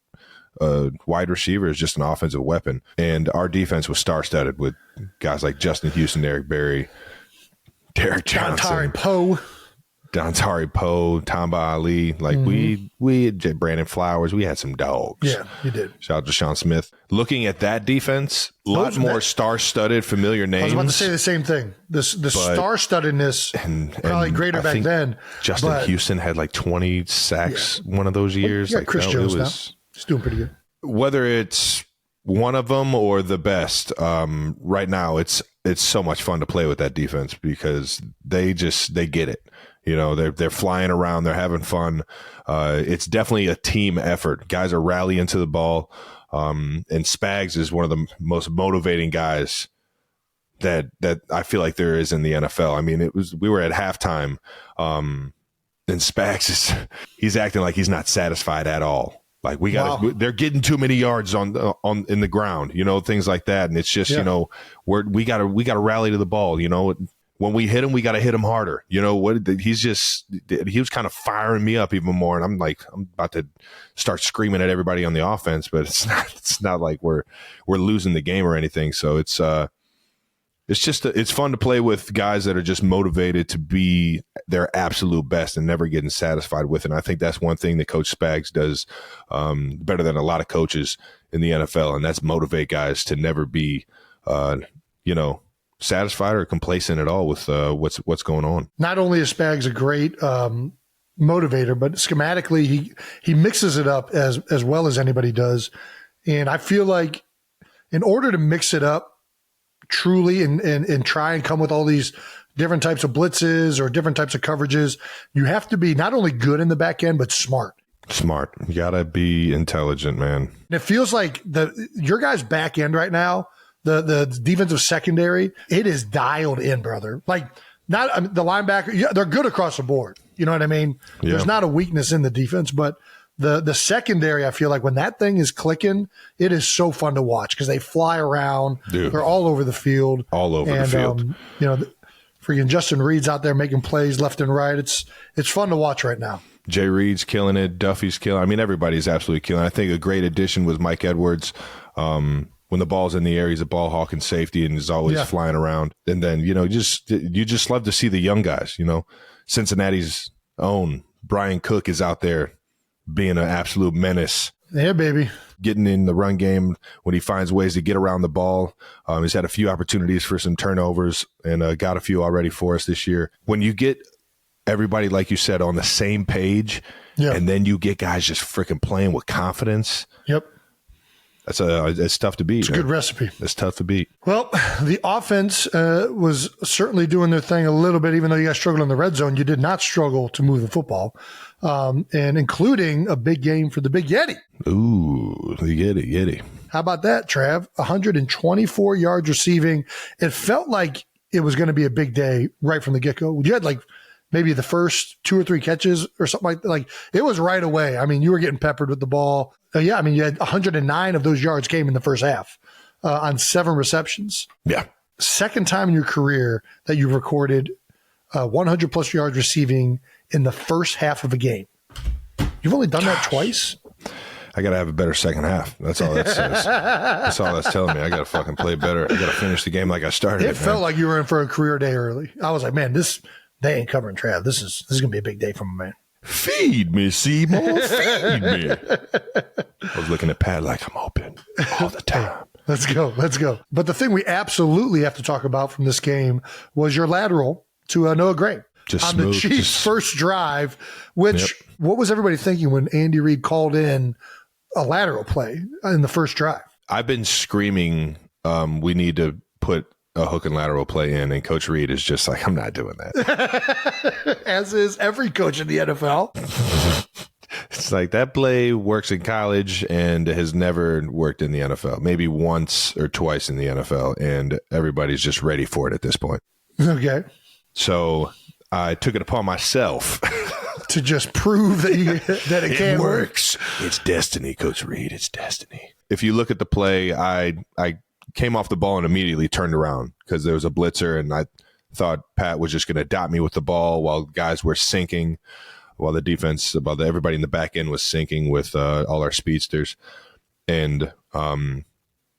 a wide receiver, as just an offensive weapon. And our defense was star-studded with guys like Justin Houston, Eric Berry, Derek Johnson, Dontari Poe, Tamba Ali. Like we had Brandon Flowers. We had some dogs. Yeah, you did. Shout out to Sean Smith. Looking at that defense, a lot more star-studded, familiar names. I was about to say the same thing. The star-studdedness probably greater I back think then. Justin Houston had like 20 sacks one of those years. Yeah, like Chris Jones now. He's doing pretty good. Whether it's one of them or the best, right now it's so much fun to play with that defense because they get it. They're flying around. They're having fun. It's definitely a team effort. Guys are rallying to the ball. And Spags is one of the most motivating guys that I feel like there is in the NFL. I mean, we were at halftime, and Spags he's acting like he's not satisfied at all. Like they're getting too many yards in the ground, things like that. And it's just, we gotta rally to the ball, When we hit him, we got to hit him harder. He was kind of firing me up even more. And I'm about to start screaming at everybody on the offense, but it's not like we're losing the game or anything. So it's fun to play with guys that are just motivated to be their absolute best and never getting satisfied with it. And I think that's one thing that Coach Spags does better than a lot of coaches in the NFL. And that's motivate guys to never be, satisfied or complacent at all with what's going on. Not only is Spags a great motivator, but schematically he mixes it up as well as anybody does. And I feel like in order to mix it up truly and try and come with all these different types of blitzes or different types of coverages, you have to be not only good in the back end, but smart. Smart. You got to be intelligent, man. And it feels like your guys' back end right now, the defensive secondary, it is dialed in, brother. Like, the linebacker, they're good across the board. You know what I mean? Yeah. There's not a weakness in the defense, but the secondary, I feel like when that thing is clicking, it is so fun to watch because they fly around. Dude. They're all over the field. All over the field. Freaking Justin Reed's out there making plays left and right. It's fun to watch right now. Jay Reed's killing it. Duffy's killing it. I mean, everybody's absolutely killing it. I think a great addition was Mike Edwards. When the ball's in the air, he's a ball hawk and safety and is always flying around. And then, you just love to see the young guys, Cincinnati's own Brian Cook is out there being an absolute menace. Yeah, baby. Getting in the run game when he finds ways to get around the ball. He's had a few opportunities for some turnovers and got a few already for us this year. When you get everybody, like you said, on the same page, and then you get guys just freaking playing with confidence. Yep. It's tough to beat. It's a good recipe. It's tough to beat. Well, the offense was certainly doing their thing a little bit, even though you guys struggled in the red zone. You did not struggle to move the football, and including a big game for the Big Yeti. Ooh, the Yeti. How about that, Trav? 124 yards receiving. It felt like it was going to be a big day right from the get-go. You had maybe the first 2 or 3 catches or something like it was right away. I mean, you were getting peppered with the ball. You had 109 of those yards came in the first half on 7 receptions. Yeah. Second time in your career that you recorded 100 plus yards receiving in the first half of a game. You've only done that twice. I got to have a better second half. That's all that says. That's all that's telling me. I got to fucking play better. I got to finish the game like I started. It felt like you were in for a career day early. I was like, man, they ain't covering Trav. This is going to be a big day for my man. Feed me, Seymour. Feed me. I was looking at Pat like I'm open all the time. Let's go. But the thing we absolutely have to talk about from this game was your lateral to Noah Gray. Just on smooth, the Chiefs' first drive, which what was everybody thinking when Andy Reid called in a lateral play in the first drive? I've been screaming, we need to put a hook and lateral play in, and Coach Reid is just like, I'm not doing that. As is every coach in the NFL. It's like that play works in college and has never worked in the NFL. Maybe once or twice in the NFL, and everybody's just ready for it at this point. Okay. So I took it upon myself to just prove that it can works. It's destiny, Coach Reid. It's destiny. If you look at the play, I came off the ball and immediately turned around because there was a blitzer, and I thought Pat was just going to dot me with the ball while guys were sinking, while the defense, everybody in the back end was sinking with all our speedsters. And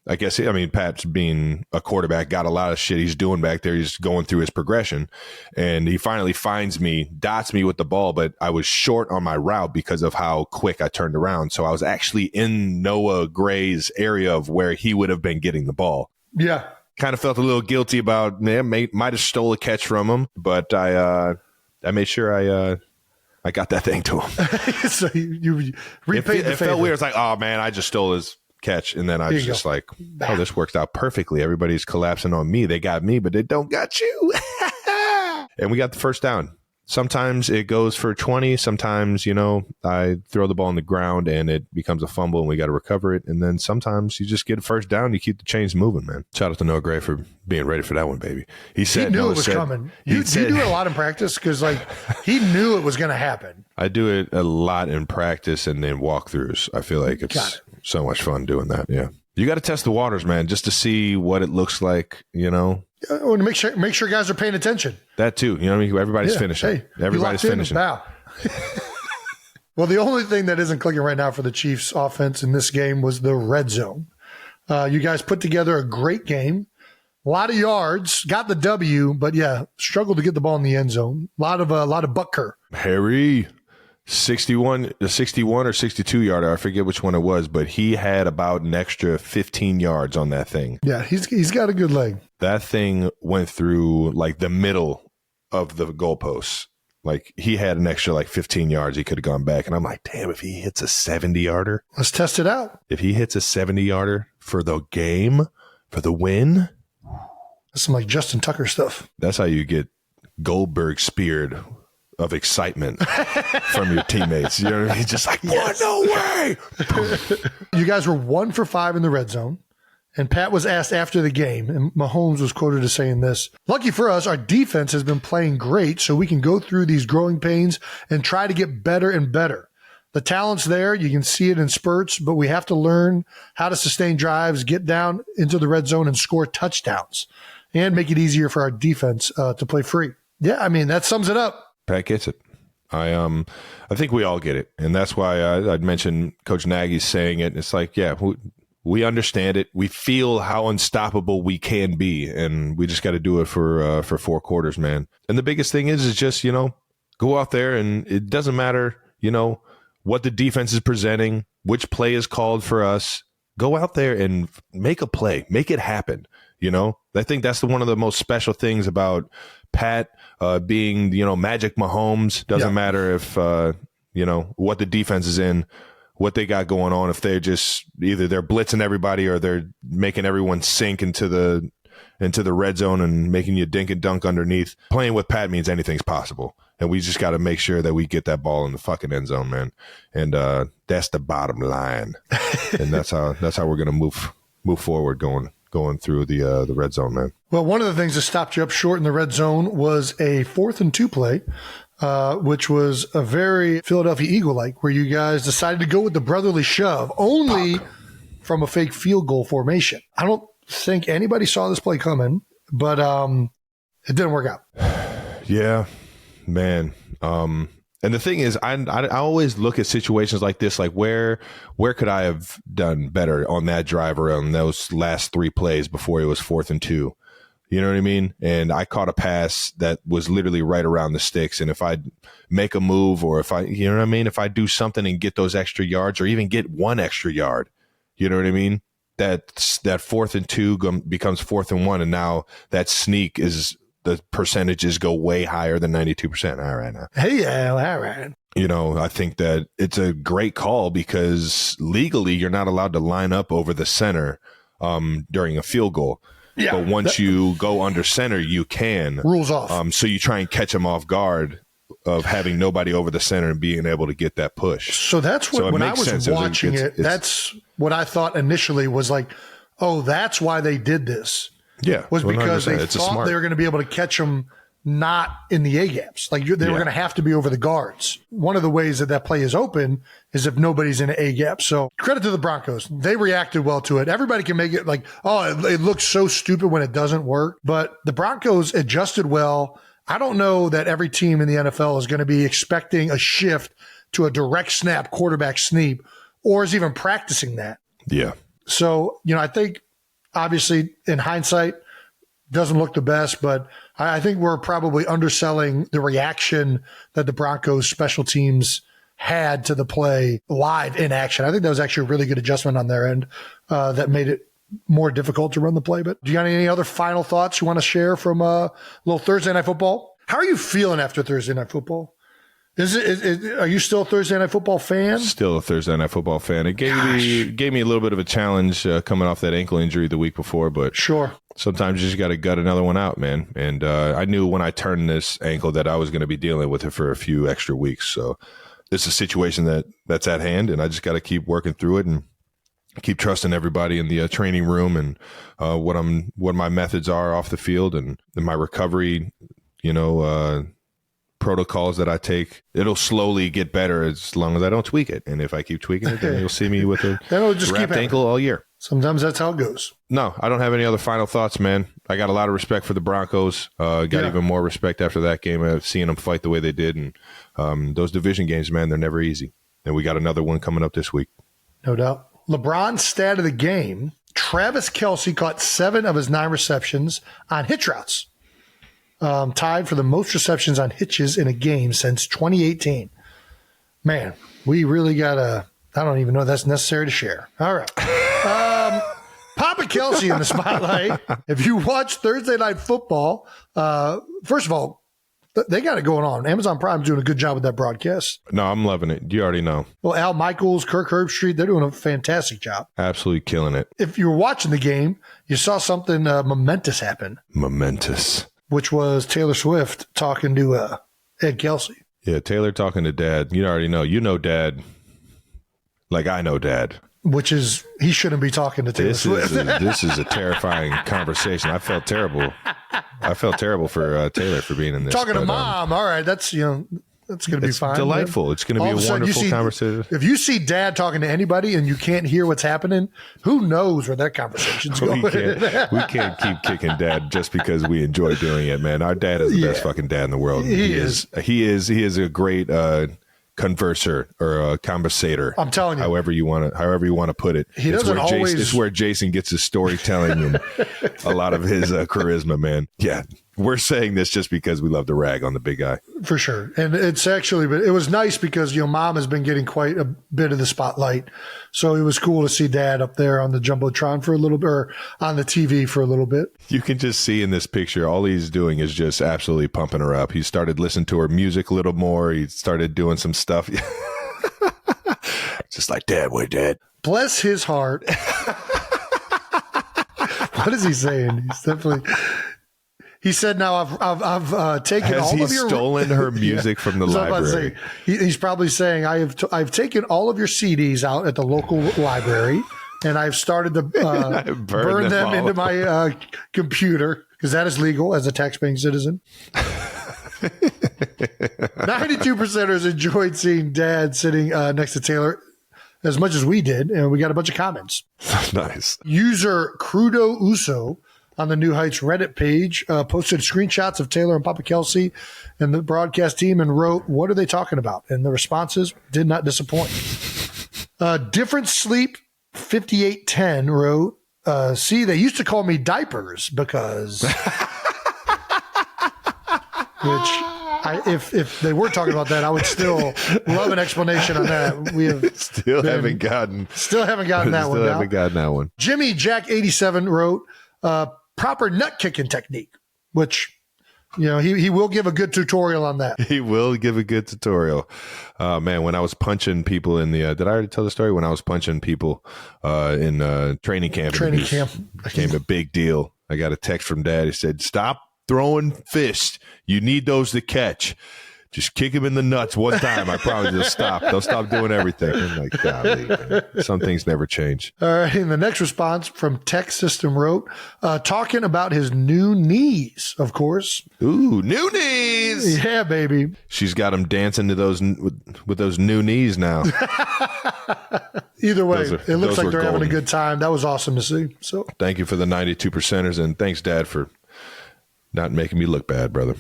I guess, Pat's being a quarterback, got a lot of shit he's doing back there. He's going through his progression, and he finally finds me, dots me with the ball, but I was short on my route because of how quick I turned around. So I was actually in Noah Gray's area of where he would have been getting the ball. Yeah. Kind of felt a little guilty about, might have stole a catch from him, but I made sure I got that thing to him. So you repaid the favor. It felt weird. It's like, oh man, I just stole his catch, and then I was just like, oh, this worked out perfectly. Everybody's collapsing on me. They got me, but they don't got you. And we got the first down. Sometimes it goes for 20. Sometimes, I throw the ball on the ground and it becomes a fumble and we got to recover it. And then sometimes you just get a first down. You keep the chains moving, man. Shout out to Noah Gray for being ready for that one, baby. He knew it was coming. You do it a lot in practice because, he knew it was going to happen. I do it a lot in practice and then walkthroughs. I feel like it's so much fun doing that. Yeah. You got to test the waters, man, just to see what it looks like, To make sure guys are paying attention. That too. Everybody's finishing. Hey, everybody's finishing. Wow. Well, the only thing that isn't clicking right now for the Chiefs offense in this game was the red zone. You guys put together a great game. A lot of yards, got the W, but struggled to get the ball in the end zone. A lot of Butker. Harry, 61 or 62 yarder. I forget which one it was, but he had about an extra 15 yards on that thing. Yeah, he's got a good leg. That thing went through the middle of the goalposts. He had an extra 15 yards. He could have gone back. And I'm like, damn, if he hits a 70-yarder. Let's test it out. If he hits a 70-yarder for the game, for the win. That's some Justin Tucker stuff. That's how you get Goldberg speared of excitement from your teammates. You know what I mean? Just what? No way. You guys were 1 for 5 in the red zone. And Pat was asked after the game, and Mahomes was quoted as saying this: "Lucky for us, our defense has been playing great, so we can go through these growing pains and try to get better and better. The talent's there. You can see it in spurts, but we have to learn how to sustain drives, get down into the red zone and score touchdowns, and make it easier for our defense to play free." Yeah, that sums it up. Pat gets it. I think we all get it. And that's why I'd mentioned Coach Nagy's saying it. It's we understand it. We feel how unstoppable we can be, and we just got to do it for 4 quarters, man. And the biggest thing is just, go out there, and it doesn't matter, what the defense is presenting, which play is called for us. Go out there and make a play, make it happen. I think that's one of the most special things about Pat being, Magic Mahomes. Doesn't matter if, what the defense is in, what they got going on. If they're just either they're blitzing everybody or they're making everyone sink into the red zone and making you dink and dunk underneath. Playing with Pat means anything's possible. And we just got to make sure that we get that ball in the fucking end zone, man. And that's the bottom line. And that's how we're going to move forward going through the red zone, man. Well, one of the things that stopped you up short in the red zone was a 4th and 2 play. which was a very Philadelphia Eagle-like, where you guys decided to go with the brotherly shove, only from a fake field goal formation. I don't think anybody saw this play coming, but it didn't work out. Yeah, man. And the thing is, I always look at situations like this, like where could I have done better on that drive or on those last 3 plays before it was 4th and 2? You know what I mean? And I caught a pass that was literally right around the sticks. And if I make a move, or if I, you know what I mean? If I do something and get those extra yards, or even get 1 extra yard, you know what I mean? That 4th and 2 becomes 4th and 1. And now that sneak is, the percentages go way higher than 92%. All right now. Hey, yeah, all right. You know, I think that it's a great call because legally you're not allowed to line up over the center during a field goal. Yeah, but once you go under center, you can. Rules off. So you try and catch them off guard of having nobody over the center and being able to get that push. So that's what, when I was watching it, that's what I thought initially was like, oh, that's why they did this. Yeah. Was because they thought they were going to be able to catch them not in the A-gaps. Like they were going to have to be over the guards. One of the ways that play is open is if nobody's in an A-gap. So credit to the Broncos. They reacted well to it. Everybody can make it like, oh, it looks so stupid when it doesn't work. But the Broncos adjusted well. I don't know that every team in the NFL is going to be expecting a shift to a direct snap quarterback sneak or is even practicing that. Yeah. So, you know, I think obviously in hindsight, doesn't look the best, but I think we're probably underselling the reaction that the Broncos special teams had to the play live in action. I think that was actually a really good adjustment on their end that made it more difficult to run the play. But do you got any other final thoughts you want to share from a little Thursday Night Football? How are you feeling after Thursday Night Football? Are you still a Thursday Night Football fan? Still a Thursday Night Football fan. It gave me a little bit of a challenge coming off that ankle injury the week before, but sure. Sometimes you just got to gut another one out, man. And I knew when I turned this ankle that I was going to be dealing with it for a few extra weeks. So this is a situation that's at hand, and I just got to keep working through it and keep trusting everybody in the training room and what my methods are off the field and my recovery, protocols that I take. It'll slowly get better as long as I don't tweak it. And if I keep tweaking it, then you'll see me with a wrapped ankle all year. Sometimes that's how it goes. No, I don't have any other final thoughts, man. I got a lot of respect for the Broncos. Even more respect after that game, seeing them fight the way they did. And those division games, man, they're never easy. And we got another one coming up this week. No doubt. LeBron's stat of the game, Travis Kelce caught 7 of his 9 receptions on hitch routes. Tied for the most receptions on hitches in a game since 2018. Man, we really got I don't even know if that's necessary to share. All right. Papa Kelce in the spotlight. If you watch Thursday Night Football, first of all, they got it going on. Amazon Prime's doing a good job with that broadcast. No, I'm loving it. You already know. Well, Al Michaels, Kirk Herbstreit, they're doing a fantastic job. Absolutely killing it. If you were watching the game, you saw something momentous happen. Momentous. Which was Taylor Swift talking to Ed Kelce. Yeah, Taylor talking to Dad. You already know. You know Dad like I know Dad. Which is, he shouldn't be talking to Taylor Swift. This is a terrifying conversation. I felt terrible. For Taylor for being in this. Talking to Mom. All right, that's going to be fine. Delightful. It's going to be a wonderful conversation. If you see Dad talking to anybody and you can't hear what's happening, who knows where that conversation's going? We can't keep kicking Dad just because we enjoy doing it, man. Our dad is the best fucking dad in the world. He is a great converser or a conversator. I'm telling you, however you want to put it. It's where Jason gets his storytelling and a lot of his charisma, man. Yeah, we're saying this just because we love to rag on the big guy, for sure. And it's actually, but it was nice because Mom has been getting quite a bit of the spotlight, so it was cool to see Dad up there on the jumbotron for a little bit, or on the TV for a little bit. You can just see in this picture, all he's doing is just absolutely pumping her up. He started listening to her music a little more. He started doing some stuff. Just like, Dad, wait, Dad. Bless his heart. What is he saying? He's definitely. He said, "Now I've taken all of your." Has he stolen her music from the library? He's probably saying, "I've taken all of your CDs out at the local library, and I've started to burn them into my computer because that is legal as a tax-paying citizen." 92%ers enjoyed seeing Dad sitting next to Taylor as much as we did, and we got a bunch of comments. Nice. User Crudo Uso on the New Heights Reddit page posted screenshots of Taylor and Papa Kelce and the broadcast team and wrote, "What are they talking about?" And the responses did not disappoint. Different Sleep 5810 wrote, "See, they used to call me Diapers because..." Which, if they were talking about that, I would still love an explanation on that. We have Still haven't gotten that one. Jimmy Jack 87 wrote, "Proper nut kicking technique," which, he will give a good tutorial on that. He will give a good tutorial. Man, when I was punching people in the, did I already tell the story? When I was punching people in training camp, became a big deal. I got a text from Dad. He said, "Stop throwing fists. You need those to catch. Just kick him in the nuts one time. I promise they'll stop. They'll stop doing everything." I'm like, golly, man. Some things never change. All right. And the next response from Tech System wrote, talking about his new knees, of course. Ooh, new knees. Yeah, baby. She's got him dancing to those with those new knees now. Either way, it looks like they're golden. having a good time. That was awesome to see. So thank you for the 92%ers, and thanks, Dad, for not making me look bad, brother.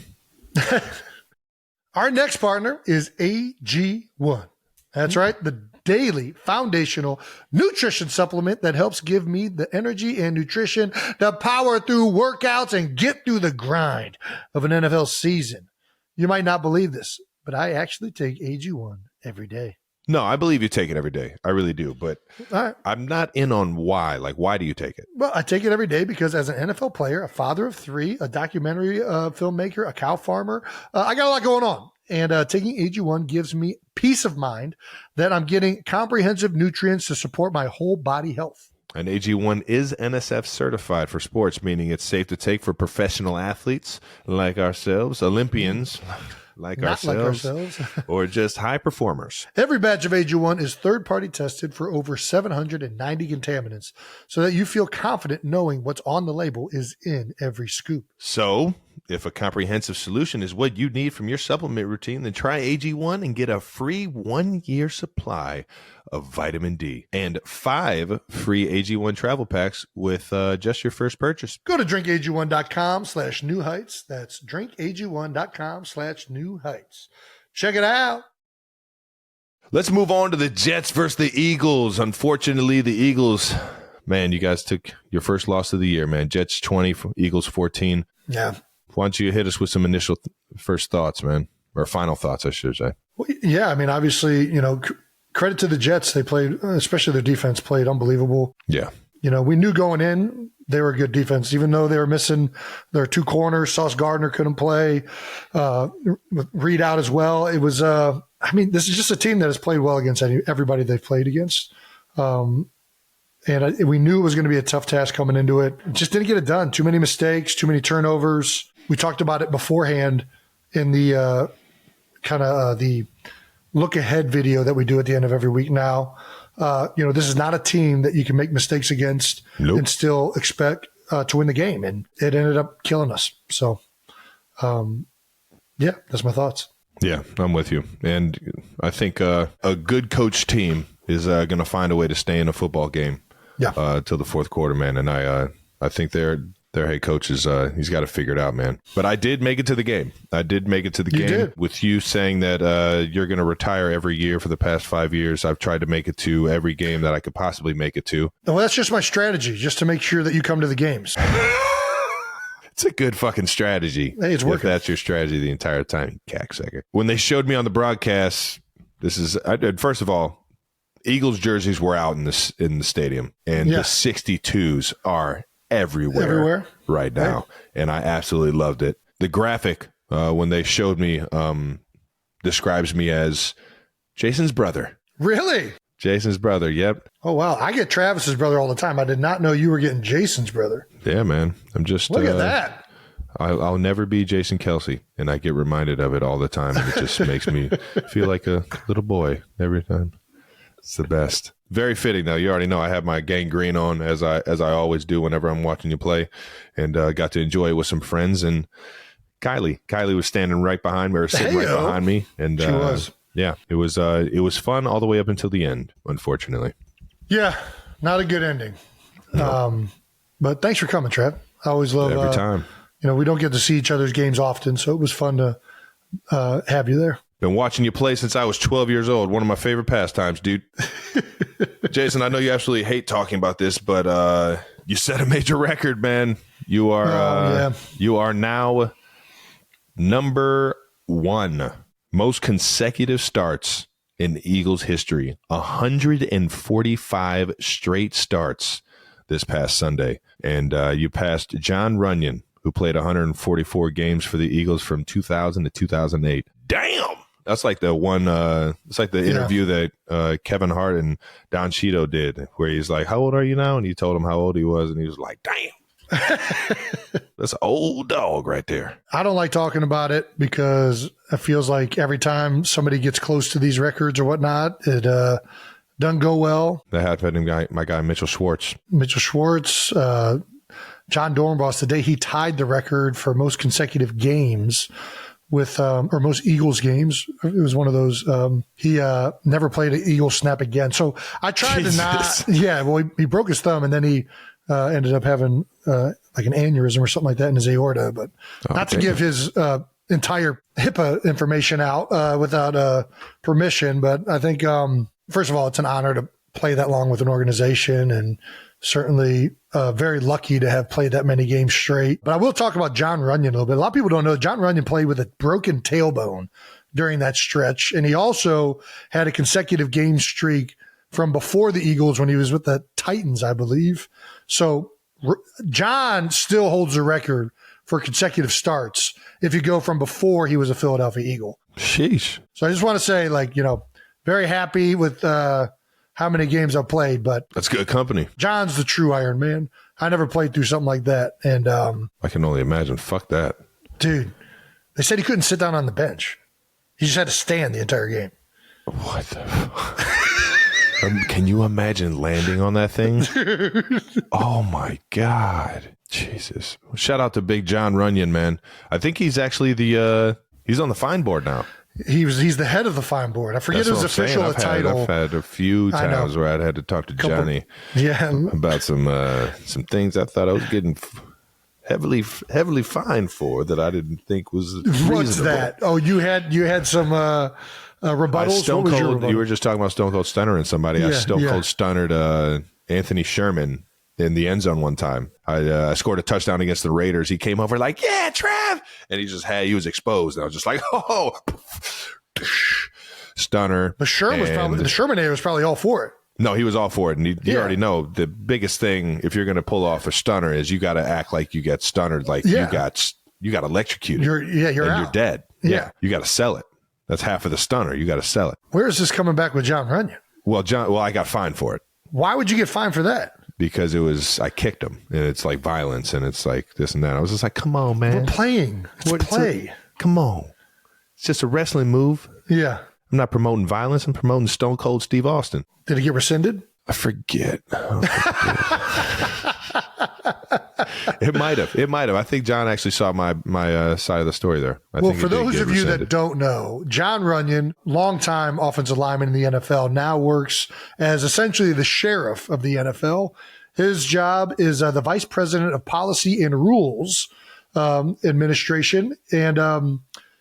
Our next partner is AG1. That's right, the daily foundational nutrition supplement that helps give me the energy and nutrition to power through workouts and get through the grind of an NFL season. You might not believe this, but I actually take AG1 every day. No, I believe you take it every day. I really do. But All right. I'm not in on why. Like, why do you take it? Well, I take it every day because as an NFL player, a father of three, a documentary filmmaker, a cow farmer, I got a lot going on. And taking AG1 gives me peace of mind that I'm getting comprehensive nutrients to support my whole body health. And AG1 is NSF certified for sports, meaning it's safe to take for professional athletes like ourselves, Olympians like ourselves, or just high performers. Every batch of AG1 is third-party tested for over 790 contaminants so that you feel confident knowing what's on the label is in every scoop. So if a comprehensive solution is what you need from your supplement routine, then try AG1 and get a free 1-year supply of vitamin D and 5 free AG1 travel packs with just your first purchase. Go to drinkag1.com/new heights. That's drinkag1.com/new heights. Check it out. Let's move on to the Jets versus the Eagles. Unfortunately, the Eagles, man, you guys took your first loss of the year, man. Jets 20, Eagles 14. Yeah. Why don't you hit us with some initial first thoughts, man, or final thoughts, I should say. Well, yeah, I mean, obviously, credit to the Jets. They played, especially their defense played unbelievable. Yeah. We knew going in they were a good defense, even though they were missing their two corners. Sauce Gardner couldn't play. Reed out as well. It was, this is just a team that has played well against everybody they've played against. And we knew it was going to be a tough task coming into it. Just didn't get it done. Too many mistakes, too many turnovers. We talked about it beforehand in the the look ahead video that we do at the end of every week now. This is not a team that you can make mistakes against and still expect to win the game. And it ended up killing us. So, that's my thoughts. Yeah, I'm with you. And I think a good coach team is going to find a way to stay in a football game till the fourth quarter, man. And I think their head coach is he's got to figure it out, man. But I did make it to the game. Did. With you saying that you're going to retire every year for the past 5 years. I've tried to make it to every game that I could possibly make it to. Well, that's just my strategy, just to make sure that you come to the games. It's a good fucking strategy. Hey, it's working. If that's your strategy the entire time, you cacksucker. When they showed me on the broadcast, first of all, Eagles jerseys were out in the stadium, and the 62s are everywhere right now. Right. And I absolutely loved it. The graphic, when they showed me, describes me as Jason's brother. Really? Jason's brother, yep. Oh, wow. I get Travis's brother all the time. I did not know you were getting Jason's brother. Yeah, man. I'm just... Look at that. I'll never be Jason Kelce, and I get reminded of it all the time. And it just makes me feel like a little boy every time. It's the best. Very fitting, though. You already know I have my gang green on, as I always do whenever I'm watching you play, and got to enjoy it with some friends. And Kylie was standing right behind me, or sitting right behind me, and she was. Yeah, it was fun all the way up until the end. Unfortunately, yeah, not a good ending. No. But thanks for coming, Trev. I always love every time. We don't get to see each other's games often, so it was fun to have you there. Been watching you play since I was 12 years old. One of my favorite pastimes, dude. Jason, I know you absolutely hate talking about this, but you set a major record, man. You are you are now number 1 most consecutive starts in Eagles history. 145 straight starts this past Sunday, and you passed John Runyon, who played 144 games for the Eagles from 2000 to 2008. Damn. That's like the one. It's like the interview that Kevin Hart and Don Cheadle did, where he's like, "How old are you now?" And he told him how old he was, and he was like, "Damn, that's an old dog right there." I don't like talking about it because it feels like every time somebody gets close to these records or whatnot, it doesn't go well. That happened to my guy Mitchell Schwartz. John Dornbos, the day he tied the record for most consecutive games with, or most Eagles games. It was one of those, he never played an Eagles snap again. So I tried to not, he broke his thumb, and then he ended up having like an aneurysm or something like that in his aorta, but not to give his entire HIPAA information out without permission. But I think, first of all, it's an honor to play that long with an organization, and certainly very lucky to have played that many games straight. But I will talk about John Runyon a little bit. A lot of people don't know John Runyon played with a broken tailbone during that stretch. And he also had a consecutive game streak from before the Eagles when he was with the Titans, I believe. So John still holds the record for consecutive starts if you go from before he was a Philadelphia Eagle. Sheesh. So I just want to say, very happy with how many games I've played, but that's good company. John's the true Iron Man. I never played through something like that. And I can only imagine. Fuck that. Dude, they said he couldn't sit down on the bench. He just had to stand the entire game. What the fuck? Can you imagine landing on that thing? Oh my God. Jesus. Shout out to Big John Runyon, man. I think he's actually he's on the fine board now. He's the head of the fine board. I forget his official title. I've had a few times where I'd had to talk to Johnny about some things I thought I was getting heavily fined for that I didn't think was reasonable. What's that? Oh, you had some rebuttals? Stone Cold, you were just talking about Stone Cold stunnering somebody. Yeah, I Stone Cold stunnered Anthony Sherman in the end zone one time. I scored a touchdown against the Raiders. He came over like, "Yeah, Trav," and he was exposed. And I was just like, "Oh, stunner." But the Shermanator was probably all for it. No, he was all for it, and you already know the biggest thing if you're going to pull off a stunner is you got to act like you get stunnered, like you got electrocuted. You're dead. Yeah, you got to sell it. That's half of the stunner. You got to sell it. Where is this coming back with John Runyon? Well, I got fined for it. Why would you get fined for that? Because I kicked him, and it's like violence, and it's like this and that. I was just like, come on, man. We're playing. Come on. It's just a wrestling move. Yeah. I'm not promoting violence. I'm promoting Stone Cold Steve Austin. Did it get rescinded? I forget. It might have. I think John actually saw my side of the story there. For those of you that don't know, John Runyon, longtime offensive lineman in the NFL, now works as essentially the sheriff of the NFL. His job is the vice president of policy and rules administration, and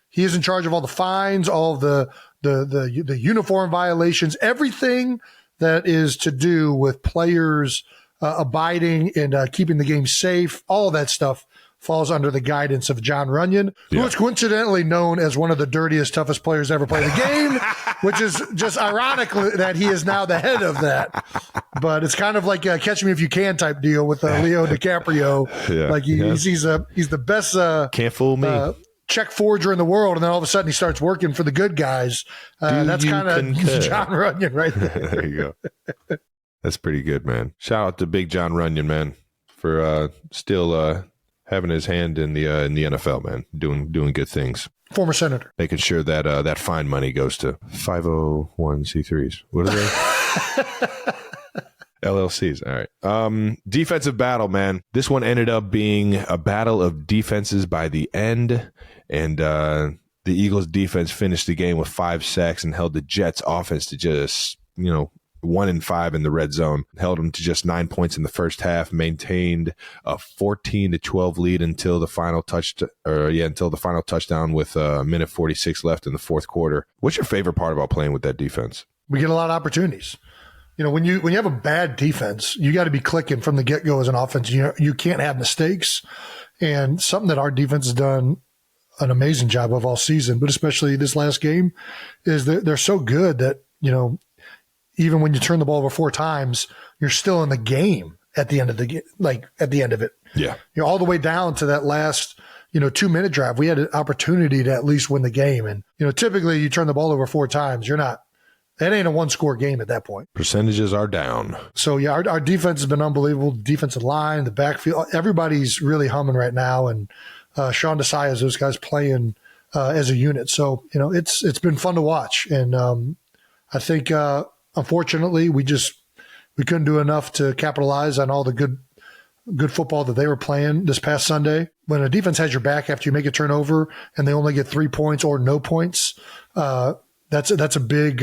he is in charge of all the fines, all of the uniform violations, everything that is to do with players abiding and keeping the game safe. All of that stuff falls under the guidance of John Runyon, who is coincidentally known as one of the dirtiest, toughest players to ever play the game, which is just ironic that he is now the head of that. But it's kind of like a Catch Me If You Can type deal with Leo DiCaprio. He's the best. Can't fool me. Check forger in the world, and then all of a sudden he starts working for the good guys. That's kind of John Runyon right there. There you go. That's pretty good, man. Shout out to Big John Runyon, man, for still having his hand in the NFL, man, doing good things. Former senator, making sure that that fine money goes to 501c3s. What are they? LLCs. All right. Defensive battle, man. This one ended up being a battle of defenses by the end. And the Eagles defense finished the game with 5 sacks and held the Jets offense to just, 1-5 in the red zone. Held them to just 9 points in the first half, maintained a 14-12 lead until the final touchdown with a minute 46 left in the fourth quarter. What's your favorite part about playing with that defense? We get a lot of opportunities. When you have a bad defense, you got to be clicking from the get-go as an offense. You can't have mistakes. And something that our defense has done an amazing job of all season, but especially this last game, is that they're so good that, even when you turn the ball over 4 times, you're still in the game at the end of it. Yeah. All the way down to that last, 2-minute drive. We had an opportunity to at least win the game. And, typically you turn the ball over 4 times. That ain't a 1-score game at that point. Percentages are down. So, yeah, our defense has been unbelievable. Defensive line, the backfield, everybody's really humming right now. And Sean Desai, those guys playing as a unit. So, it's been fun to watch. And I think, unfortunately, we couldn't do enough to capitalize on all the good football that they were playing this past Sunday. When a defense has your back after you make a turnover and they only get 3 points or no points, that's a big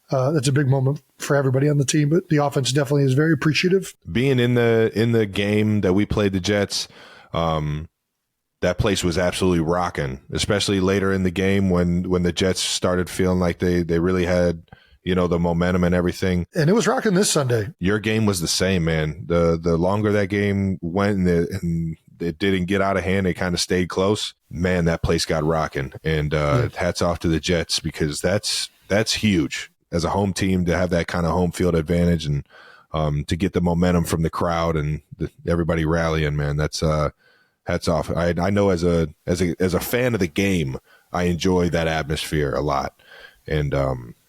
moment for everybody on the team. But the offense definitely is very appreciative. Being in the game that we played the Jets, that place was absolutely rocking, especially later in the game when the Jets started feeling like they really had the momentum and everything. And it was rocking this Sunday. Your game was the same, man. The longer that game went and it didn't get out of hand, it kind of stayed close. Man, that place got rocking. And hats off to the Jets, because that's huge as a home team to have that kind of home field advantage and to get the momentum from the crowd and everybody rallying, man. That's hats off. I know as a fan of the game, I enjoy that atmosphere a lot. And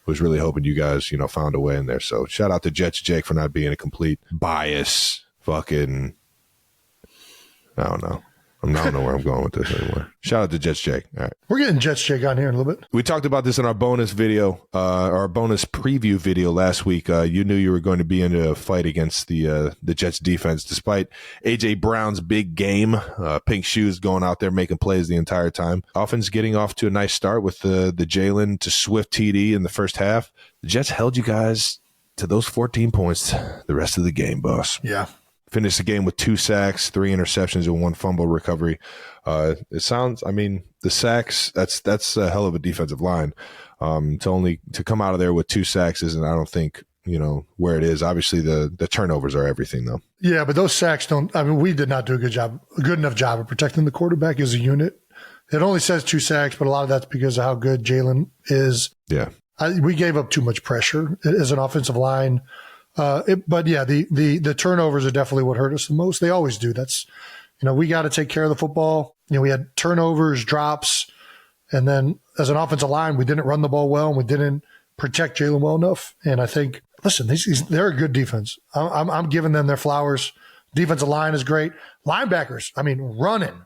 was really hoping you guys, found a way in there. So shout out to Jets Jake for not being a complete bias fucking, I don't know. I don't know where I'm going with this anymore. Shout out to Jets Jake. All right. We're getting Jets Jake on here in a little bit. We talked about this in our bonus video, our bonus preview video last week. You knew you were going to be in a fight against the Jets defense, despite A.J. Brown's big game. Pink shoes going out there making plays the entire time. Offense getting off to a nice start with the Jalen to Swift TD in the first half. The Jets held you guys to those 14 points the rest of the game, boss. Yeah. Finished the game with 2 sacks, 3 interceptions, and 1 fumble recovery. The sacks, that's a hell of a defensive line. To come out of there with 2 sacks isn't, I don't think, where it is. Obviously, the turnovers are everything, though. Yeah, but those sacks we did not do a good enough job of protecting the quarterback as a unit. It only says 2 sacks, but a lot of that's because of how good Jalen is. Yeah. We gave up too much pressure as an offensive line. But yeah, the turnovers are definitely what hurt us the most. They always do. That's, we got to take care of the football. We had turnovers, drops, and then as an offensive line, we didn't run the ball well and we didn't protect Jalen well enough. And I think, listen, they're a good defense. I'm giving them their flowers. Defensive line is great. Linebackers, running.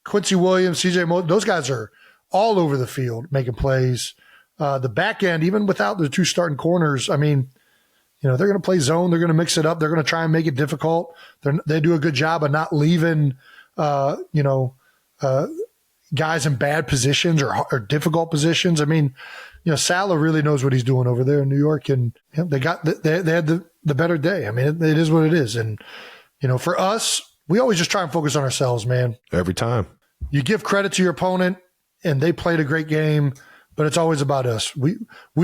Quincy Williams, CJ Mo, those guys are all over the field making plays. The back end, even without the 2 starting corners, they're going to play zone. They're going to mix it up. They're going to try and make it difficult. They do a good job of not leaving, guys in bad positions or difficult positions. Salah really knows what he's doing over there in New York, and they had the better day. It is what it is. And, for us, we always just try and focus on ourselves, man. Every time. You give credit to your opponent, and they played a great game. But it's always about us. We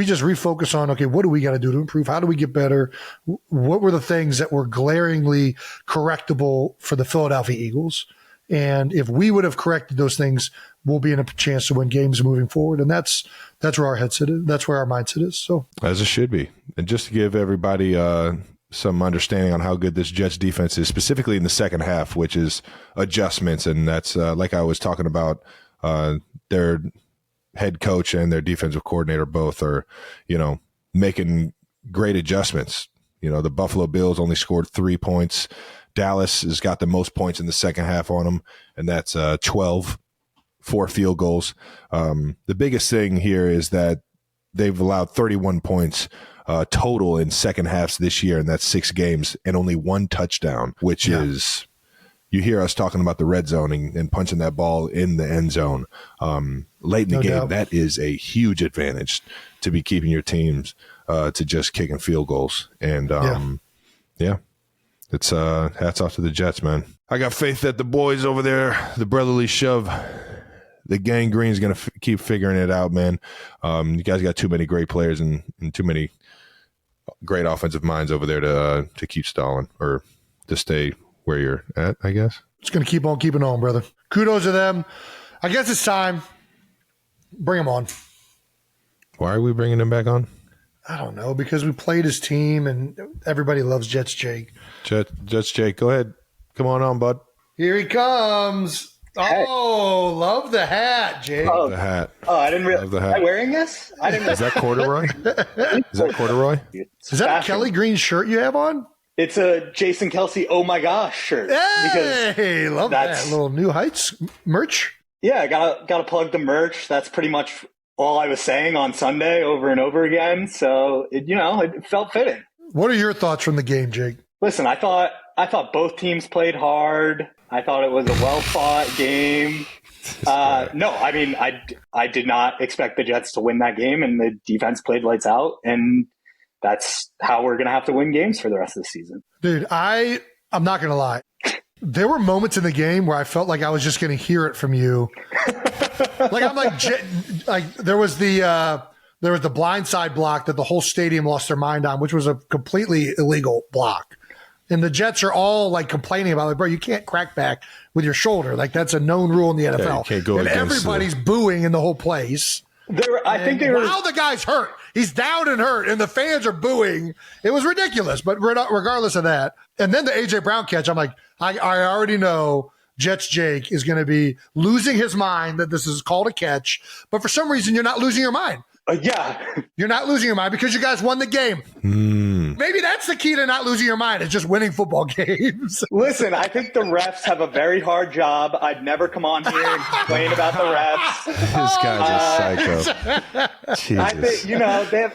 just refocus on, okay, what do we got to do to improve? How do we get better? What were the things that were glaringly correctable for the Philadelphia Eagles? And if we would have corrected those things, we'll be in a chance to win games moving forward. And that's where our headset is. That's where our mindset is. So as it should be. And just to give everybody some understanding on how good this Jets defense is, specifically in the second half, which is adjustments. And that's like I was talking about, their head coach and their defensive coordinator both are, making great adjustments. The Buffalo Bills only scored 3 points. Dallas has got the most points in the second half on them, and that's 12, 4 field goals. The biggest thing here is that they've allowed 31 points total in second halves this year, and that's 6 games and only 1 touchdown, which is, you hear us talking about the red zone and punching that ball in the end zone late in the game. doubt. That is a huge advantage to be keeping your teams to just kicking field goals. And it's hats off to the Jets, man. I got faith that the boys over there, the brotherly shove, the gang green is going to keep figuring it out, man. You guys got too many great players and too many great offensive minds over there to keep stalling or to stay where you're at, I guess. It's going to keep on keeping on, brother. Kudos to them. I guess it's time. Bring them on. Why are we bringing him back on? I don't know, because we played his team and everybody loves Jets Jake. Jets Jake, go ahead. Come on, bud. Here he comes. Oh, love the hat, Jake. Oh, The hat. oh, I didn't realize. the hat. Am I wearing this? I didn't. Is that corduroy? Is that corduroy? Is that a Kelly Green shirt you have on? It's a Jason Kelce. Oh my gosh, shirt. Hey, love that that's- little New Heights merch. Yeah, I gotta plug the merch. That's pretty much all I was saying on Sunday over and over again. So it felt fitting. What are your thoughts from the game, Jake? Listen, I thought both teams played hard. I thought it was a well-fought game. No, I mean, I did not expect the Jets to win that game, and the defense played lights out, and that's how we're going to have to win games for the rest of the season. Dude, I'm not going to lie. There were moments in the game where I felt like I was just going to hear it from you. There was the blindside block that the whole stadium lost their mind on, which was a completely illegal block. And the Jets are all like complaining about it, bro. You can't crack back with your shoulder. Like that's a known rule in the NFL. Yeah, you can't go and against everybody's booing in the whole place. I think they were. Wow, the guy's hurt. He's down and hurt, and the fans are booing. It was ridiculous. But regardless of that, and then the AJ Brown catch, I'm like, I already know Jets Jake is going to be losing his mind that this is called a catch. But for some reason, you're not losing your mind. Yeah. You're not losing your mind because you guys won the game. Maybe that's the key to not losing your mind. It's just winning football games. Listen, I think the refs have a very hard job. I'd never come on here and complain about the refs. This guy's a psycho. Jesus. I think,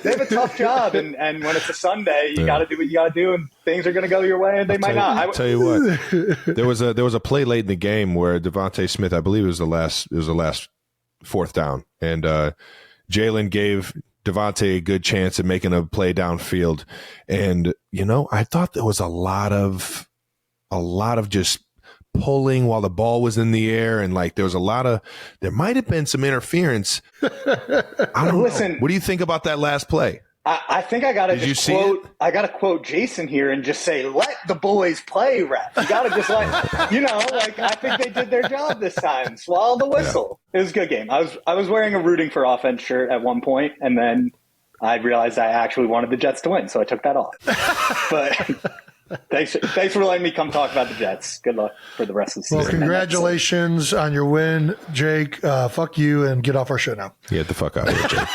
they have a tough job. And when it's a Sunday, you got to do what you got to do, and things are going to go your way, and they might not. I'll tell you what. There was a play late in the game where Devontae Smith, I believe it was the last fourth down, and Jalen gave Devontae a good chance at making a play downfield. And, I thought there was a lot of just pulling while the ball was in the air. And like, there might have been some interference. I don't know. What do you think about that last play? I think I got to quote Jason here and just say, let the boys play, ref. You got to just I think they did their job this time. Swallow the whistle. Yeah. It was a good game. I was wearing a rooting for offense shirt at one point, and then I realized I actually wanted the Jets to win, so I took that off. But thanks for letting me come talk about the Jets. Good luck for the rest of the season. Well, congratulations on your win, Jake. Fuck you and get off our show now. Get the fuck out of here, Jake.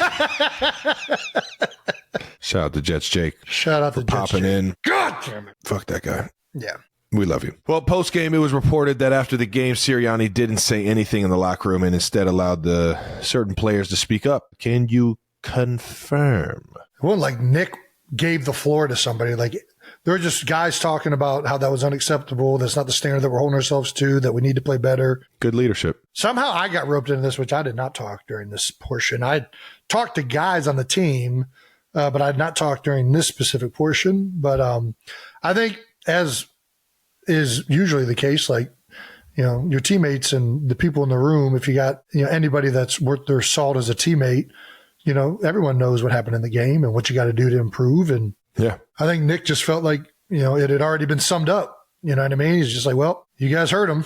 Shout out to Jets Jake. Shout out to Jets popping Jake. In. God damn it. Fuck that guy. Yeah. We love you. Well, post-game, it was reported that after the game, Sirianni didn't say anything in the locker room and instead allowed the certain players to speak up. Can you confirm? Well, like Nick gave the floor to somebody. Like there were just guys talking about how that was unacceptable. That's not the standard that we're holding ourselves to, that we need to play better. Good leadership. Somehow I got roped into this, which I did not talk during this portion. I talked to guys on the team, but I did not talk during this specific portion. But I think, as is usually the case, like, your teammates and the people in the room, if you got, anybody that's worth their salt as a teammate, everyone knows what happened in the game and what you got to do to improve. And yeah, I think Nick just felt like, it had already been summed up. You know what I mean? He's just like, well, you guys heard him.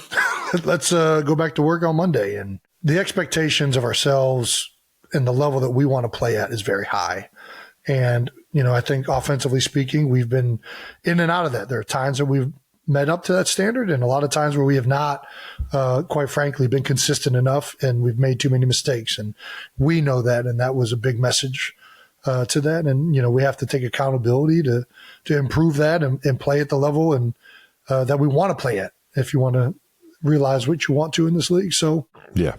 Let's go back to work on Monday. And the expectations of ourselves and the level that we want to play at is very high. And, I think offensively speaking, we've been in and out of that. There are times that we've met up to that standard and a lot of times where we have not, quite frankly, been consistent enough and we've made too many mistakes. And we know that. And that was a big message to that. And, we have to take accountability to improve that and play at the level and that we want to play at if you want to realize what you want to in this league. So, yeah,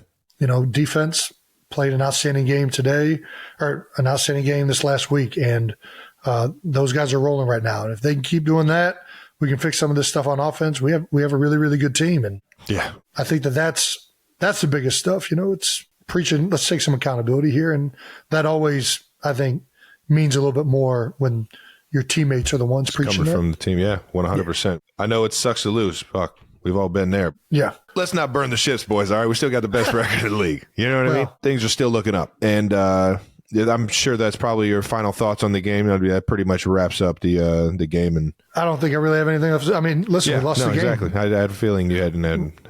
defense played an outstanding game today, or an outstanding game this last week. And those guys are rolling right now. And if they can keep doing that, we can fix some of this stuff on offense. We have a really, really good team. And yeah, I think that's the biggest stuff. It's preaching, let's take some accountability here. And that always, I think, means a little bit more when your teammates are the ones preaching coming that. from the team. Yeah, 100%. Yeah. I know it sucks to lose. Fuck. We've all been there. Yeah. Let's not burn the ships, boys. All right. We still got the best record in the league. You know what I mean? Things are still looking up. And I'm sure that's probably your final thoughts on the game. That pretty much wraps up the game. And I don't think I really have anything else. I mean, listen, we lost the game. Exactly. I had a feeling you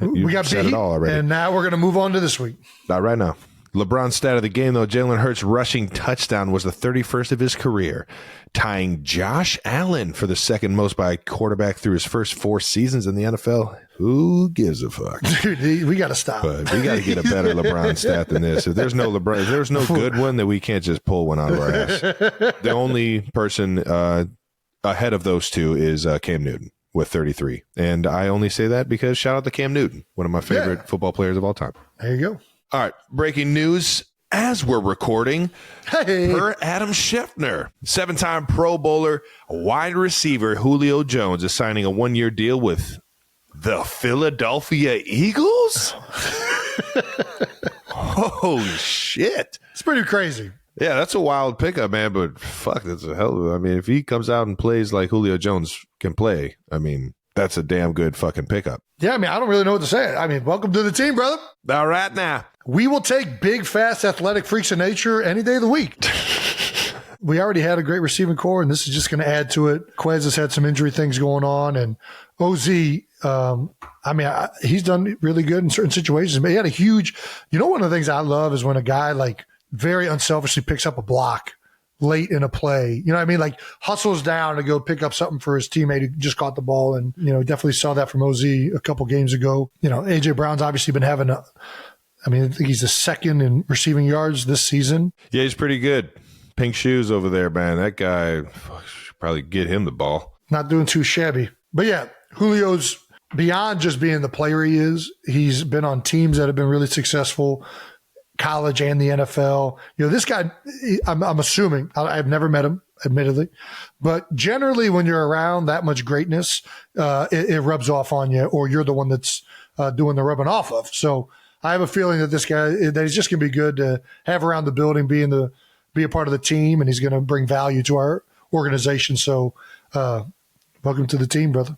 we got said beat, it all already. And now we're going to move on to this week. Not right now. LeBron's stat of the game, though, Jalen Hurts' rushing touchdown was the 31st of his career, tying Josh Allen for the second most by a quarterback through his first 4 seasons in the NFL. Who gives a fuck? Dude, we got to stop. But we got to get a better LeBron stat than this. If there's no LeBron, if there's no good one, then we can't just pull one out of our ass. The only person ahead of those two is Cam Newton with 33. And I only say that because shout out to Cam Newton, one of my favorite football players of all time. There you go. All right, breaking news as we're recording. Per Adam Schefter, 7-time Pro Bowler, wide receiver Julio Jones is signing a 1-year deal with the Philadelphia Eagles? Holy shit. It's pretty crazy. Yeah, that's a wild pickup, man, but fuck, that's a hell of a, I mean, if he comes out and plays like Julio Jones can play, I mean, that's a damn good fucking pickup. Yeah, I mean, I don't really know what to say. I mean, welcome to the team, brother. All right now. We will take big, fast, athletic freaks of nature any day of the week. We already had a great receiving core, and this is just going to add to it. Quez has had some injury things going on, and OZ, I mean, he's done really good in certain situations. But he had a huge, one of the things I love is when a guy like very unselfishly picks up a block late in a play. You know what I mean? Like hustles down to go pick up something for his teammate who just caught the ball. And, definitely saw that from OZ a couple games ago. A.J. Brown's obviously been having I think he's the second in receiving yards this season. Yeah, he's pretty good. Pink shoes over there, man. That guy, should probably get him the ball. Not doing too shabby. But yeah, Julio's beyond just being the player he is. He's been on teams that have been really successful, college and the NFL. This guy, I'm assuming, I've never met him, admittedly, but generally when you're around that much greatness, it rubs off on you, or you're the one that's doing the rubbing off of. So I have a feeling that this guy, that he's just going to be good to have around the building, be a part of the team, and he's going to bring value to our organization. So welcome to the team, brother.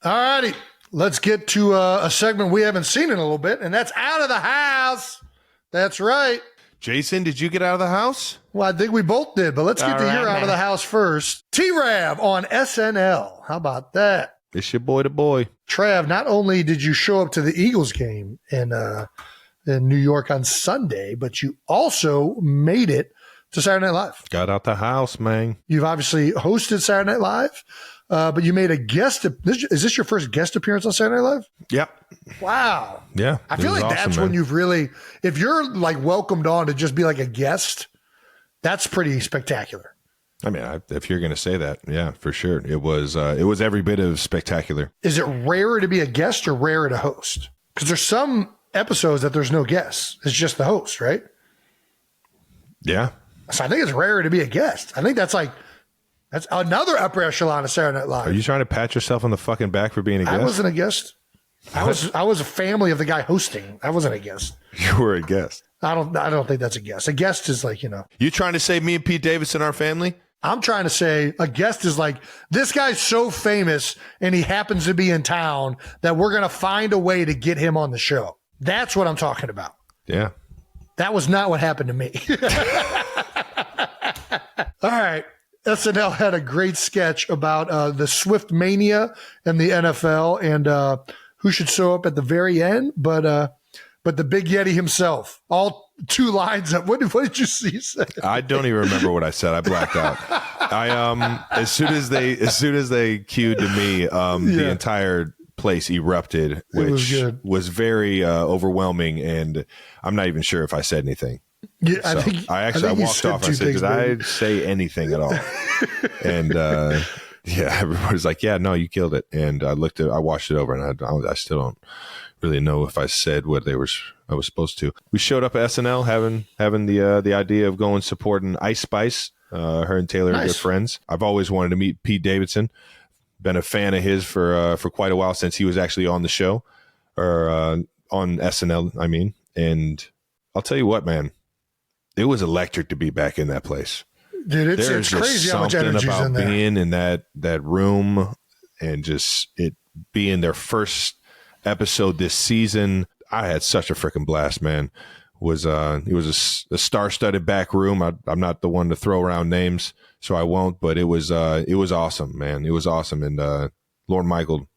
All righty. Let's get to a segment we haven't seen in a little bit, and that's Out of the House. That's right. Jason, did you get out of the house? Well, I think we both did, but let's get to your Out of the House first. T-Rav on SNL. How about that? It's your boy, the boy. Trav, not only did you show up to the Eagles game in New York on Sunday, but you also made it to Saturday Night Live. Got out the house, man. You've obviously hosted Saturday Night Live, but you made a guest. Is this your first guest appearance on Saturday Night Live? Yep. Wow. Yeah. I feel like awesome, that's when you've really, if you're like welcomed on to just be like a guest, that's pretty spectacular. I mean, if you're going to say that, yeah, for sure. It was every bit of spectacular. Is it rarer to be a guest or rarer to host? Because there's some episodes that there's no guests. It's just the host, right? Yeah. So I think it's rarer to be a guest. I think that's another upper echelon of Saturday Night Live. Are you trying to pat yourself on the fucking back for being a guest? I wasn't a guest. I was a family of the guy hosting. I wasn't a guest. You were a guest. I don't think that's a guest. A guest is like, You trying to say me and Pete Davidson are family? I'm trying to say a guest is like, this guy's so famous and he happens to be in town that we're going to find a way to get him on the show. That's what I'm talking about. Yeah. That was not what happened to me. All right. SNL had a great sketch about the Swift mania and the NFL and who should show up at the very end, but the Big Yeti himself. All 2 lines up. What did you see? I don't even remember what I said. I blacked out. As soon as they cued to me, the entire place erupted, which was very overwhelming, and I'm not even sure if I said anything. Yeah, so I walked off. I said, did I say anything at all? And everybody's like, yeah, no, you killed it. And I watched it over, and I still don't really know if I said what I was supposed to. We showed up at SNL having the idea of going supporting Ice Spice Her and Taylor are good friends. I've always wanted to meet Pete Davidson. Been a fan of his for quite a while, since he was actually on the show, or on SNL, I mean. And I'll tell you what, man, it was electric to be back in that place. Dude, it's crazy how much energy is in there. Being in that room and just it being their first episode this season. I had such a freaking blast, man. It was a star-studded back room. I'm not the one to throw around names, so I won't. But it was awesome, man. It was awesome. And Lord Michael,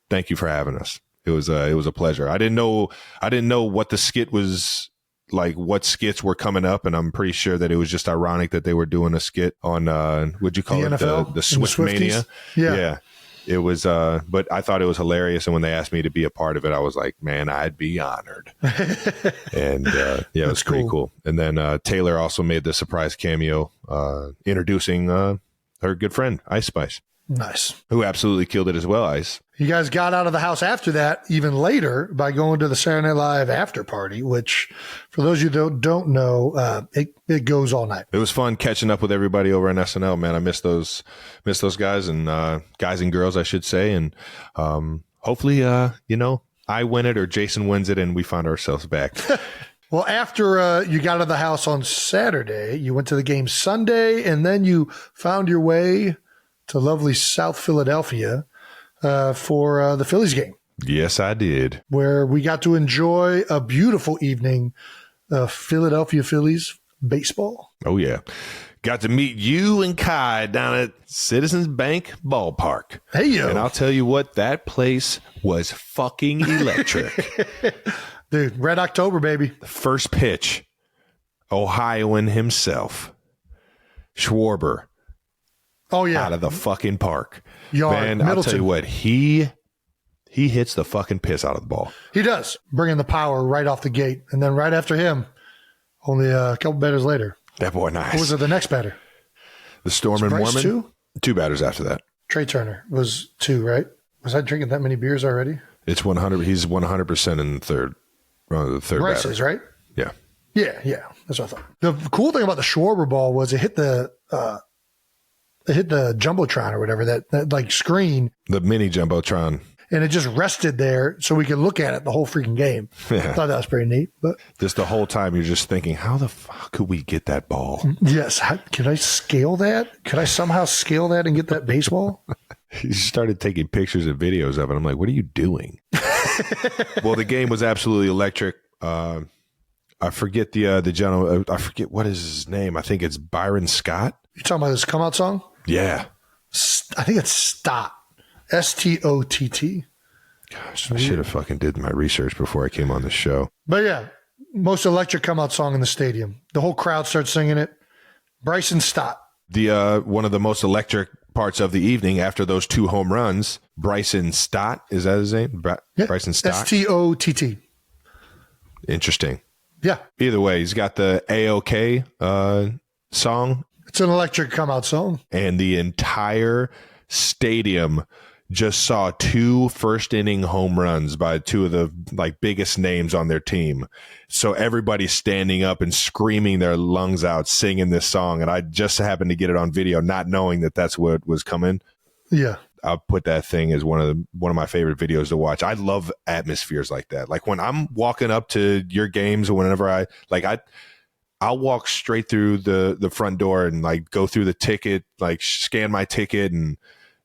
thank you for having us. It was a pleasure. I didn't know what the skit was like, what skits were coming up, and I'm pretty sure that it was just ironic that they were doing a skit on what'd you call the it, NFL? the Swift Mania. Yeah. It was, but I thought it was hilarious, and when they asked me to be a part of it, I was like, man, I'd be honored. And it was pretty cool. And then Taylor also made the surprise cameo, introducing her good friend Ice Spice. Nice. Who absolutely killed it as well, Ice. You guys got out of the house after that, even later, by going to the Saturday Night Live after party, which, for those of you that don't know, it goes all night. It was fun catching up with everybody over in SNL, man. I miss those guys and guys and girls, I should say. And hopefully, I win it or Jason wins it, and we find ourselves back. Well, after you got out of the house on Saturday, you went to the game Sunday, and then you found your way to lovely South Philadelphia for the Phillies game. Yes, I did. Where we got to enjoy a beautiful evening of Philadelphia Phillies baseball. Oh, yeah. Got to meet you and Kai down at Citizens Bank Ballpark. Hey, yo. And I'll tell you what, that place was fucking electric. Dude, Red October, baby. The first pitch, Ohioan himself, Schwarber. Oh, yeah. Out of the fucking park. Yard, man, Middleton. I'll tell you what, he hits the fucking piss out of the ball. He does. Bringing the power right off the gate. And then right after him, only a couple batters later. That boy nice. Who was it, the next batter? The Storm and Bryce Mormon? Two batters after that. Trey Turner was 2, right? Was I drinking that many beers already? It's 100. He's 100% in the third Bryce batter. is, right? Yeah. Yeah. That's what I thought. The cool thing about the Schwarber ball was it hit the Jumbotron or whatever, that like screen. The mini Jumbotron. And it just rested there so we could look at it the whole freaking game. Yeah. I thought that was pretty neat. But just the whole time you're just thinking, how the fuck could we get that ball? Yes. Can I scale that? Could I somehow scale that and get that baseball? He started taking pictures and videos of it. I'm like, what are you doing? Well, the game was absolutely electric. I forget the gentleman. I forget what is his name. I think it's Byron Scott. You talking about this come out song? Yeah. I think it's Stott. Stott. Gosh, I should have fucking did my research before I came on the show. But yeah, most electric come out song in the stadium. The whole crowd starts singing it. Bryson Stott. The one of the most electric parts of the evening after those 2 home runs, Bryson Stott, is that his name? Bryson Stott. Stott. Interesting. Yeah. Either way, he's got the A-OK song. It's an electric come out song. And the entire stadium just saw 2 first inning home runs by 2 of the biggest names on their team. So everybody's standing up and screaming their lungs out, singing this song. And I just happened to get it on video, not knowing that that's what was coming. Yeah. I'll put that thing as one of my favorite videos to watch. I love atmospheres like that. Like when I'm walking up to your games or whenever I'll walk straight through the front door and go through the ticket, scan my ticket and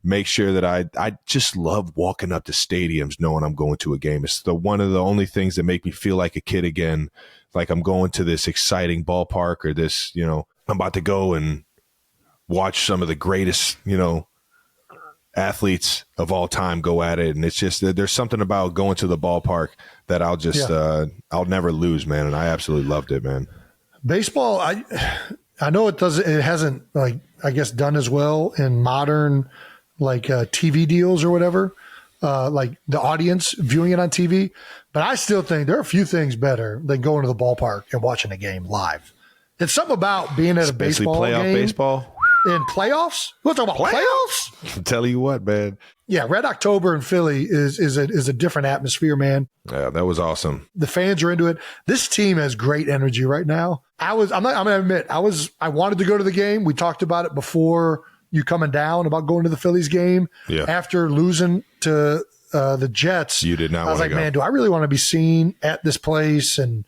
make sure that I just love walking up to stadiums knowing I'm going to a game. It's one of the only things that make me feel like a kid again. Like I'm going to this exciting ballpark or this, I'm about to go and watch some of the greatest, athletes of all time go at it. And it's just, there's something about going to the ballpark that I'll just, I'll never lose, man. And I absolutely loved it, man. Baseball, I know it hasn't I guess done as well in modern TV deals or whatever, the audience viewing it on TV. But I still think there are a few things better than going to the ballpark and watching a game live. It's something about being at a baseball playoff game. Baseball. in playoffs? We'll talk about playoffs? I'm telling you what, man. Yeah, Red October in Philly is a different atmosphere, man. Yeah, that was awesome. The fans are into it. This team has great energy right now. I'm gonna admit, I wanted to go to the game. We talked about it before you coming down about going to the Phillies game. Yeah. After losing to the Jets, you did not. I was like, man, do I really want to be seen at this place? And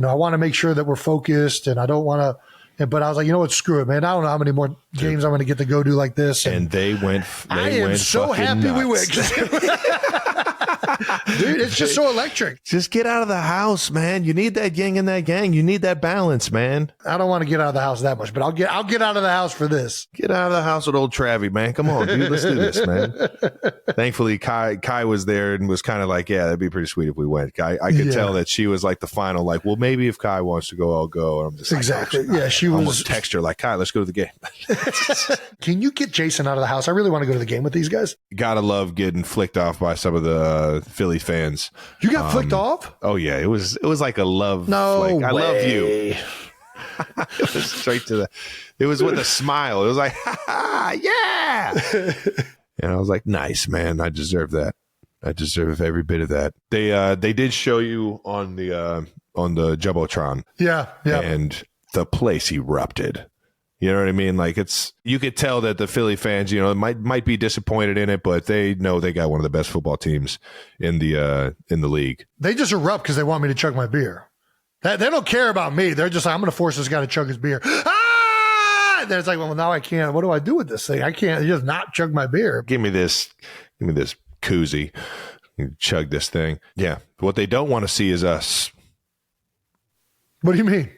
I want to make sure that we're focused, and I don't want to. But I was like, you know what? Screw it, man. I don't know how many more games I'm going to get to go do like this. And they went. I am so happy nuts. we went. Dude, it's just so electric. Just get out of the house, man. You need that yin and that yang. You need that balance, man. I don't want to get out of the house that much, but I'll get out of the house for this. Get out of the house with old Travie, man. Come on, dude. Let's do this, man. Thankfully, Kai was there and was kind of like, yeah, that'd be pretty sweet if we went. I could tell that she was like the final, like, well, maybe if Kai wants to go, I'll go. And I'm just exactly. Like, oh, yeah, she was. Almost text her like, Kai, let's go to the game. Can you get Jason out of the house? I really want to go to the game with these guys. Gotta love getting flicked off by some of the Philly fans. You got flicked off? Oh yeah, it was like a love. No like, way. I love you. It was straight to the. It was with a smile. It was like, ha, ha, yeah. And I was like, nice, man. I deserve that. I deserve every bit of that. They did show you on the Jumbotron. Yeah. And the place erupted. You know what I mean? Like you could tell that the Philly fans, might be disappointed in it, but they know they got one of the best football teams in the league. They just erupt because they want me to chug my beer. They don't care about me. They're just like, I'm going to force this guy to chug his beer. Ah! And then it's like, well, now I can't. What do I do with this thing? I can't just not chug my beer. Give me this koozie. You chug this thing. Yeah. What they don't want to see is us. What do you mean?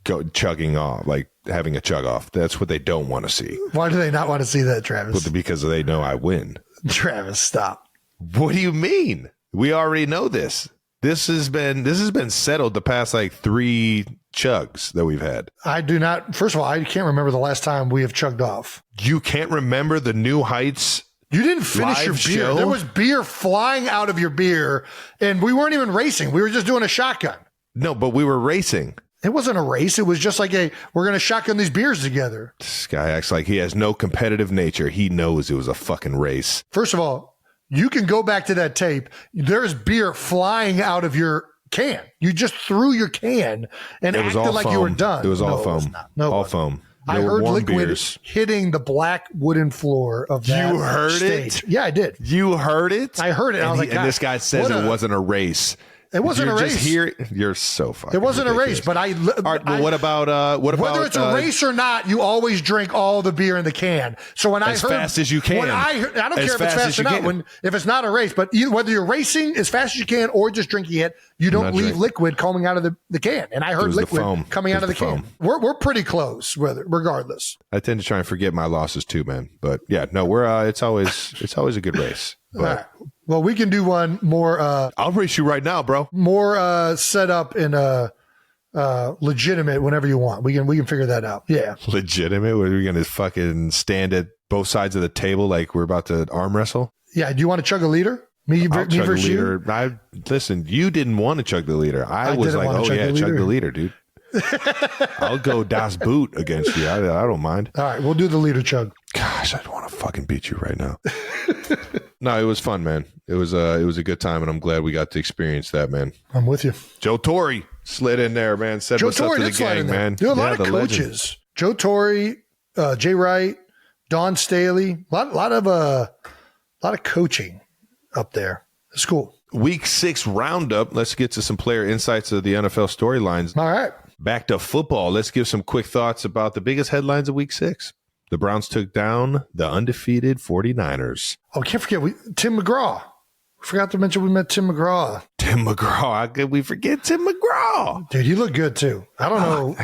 Go chugging off, like having a chug off. That's what they don't want to see. Why do they not want to see that, Travis? Because they know I win. Travis, stop. What do you mean? We already know this. This has been settled the past like 3 chugs that we've had. I do not. First of all, I can't remember the last time we have chugged off. You can't remember the New Heights? You didn't finish your beer. Show? There was beer flying out of your beer, and we weren't even racing. We were just doing a shotgun. No, but we were racing. It wasn't a race. It was just like we're going to shotgun these beers together. This guy acts like he has no competitive nature. He knows it was a fucking race. First of all, you can go back to that tape. There's beer flying out of your can. You just threw your can and acted like you were done. It was all foam. All foam. I heard liquid hitting the black wooden floor of that You heard stage. it? Yeah, I did. You heard it? I heard it. I was like, and this guy says it wasn't a race. It wasn't a race. Just here, you're so fucking. It wasn't ridiculous. a race, but I. All right, well, what about whether it's a race or not? You always drink all the beer in the can. So when as fast as you can. When I don't care if it's fast or not. If it's not a race, but whether you're racing as fast as you can or just drinking it, you don't leave liquid coming out of the can. And I heard liquid coming out of the can. We're pretty close, regardless. I tend to try and forget my losses too, man. But yeah, no, we're it's always a good race. But, all right. Well, we can do one more. I'll race you right now, bro. More set up and legitimate whenever you want. We can figure that out. Yeah. Legitimate? Are we going to fucking stand at both sides of the table like we're about to arm wrestle? Yeah. Do you want to chug a liter? Me versus you? Listen, you didn't want to chug the liter. I was like, oh yeah, chug the liter, dude. I'll go Das Boot against you. I don't mind. All right, we'll do the liter chug. Gosh, I'd want to fucking beat you right now. No, it was fun, man. It was a good time, and I'm glad we got to experience that, man. I'm with you. Joe Torre slid in there, man. Said what's up to the gang, man. There are a lot of coaches. Legend. Joe Torre, Jay Wright, Don Staley. A lot of coaching up there. It's cool. Week 6 roundup. Let's get to some player insights of the NFL storylines. All right. Back to football. Let's give some quick thoughts about the biggest headlines of Week 6. The Browns took down the undefeated 49ers. Oh, can't forget Tim McGraw. Forgot to mention we met Tim McGraw. Tim McGraw. How could we forget Tim McGraw? Dude, he looked good too. I don't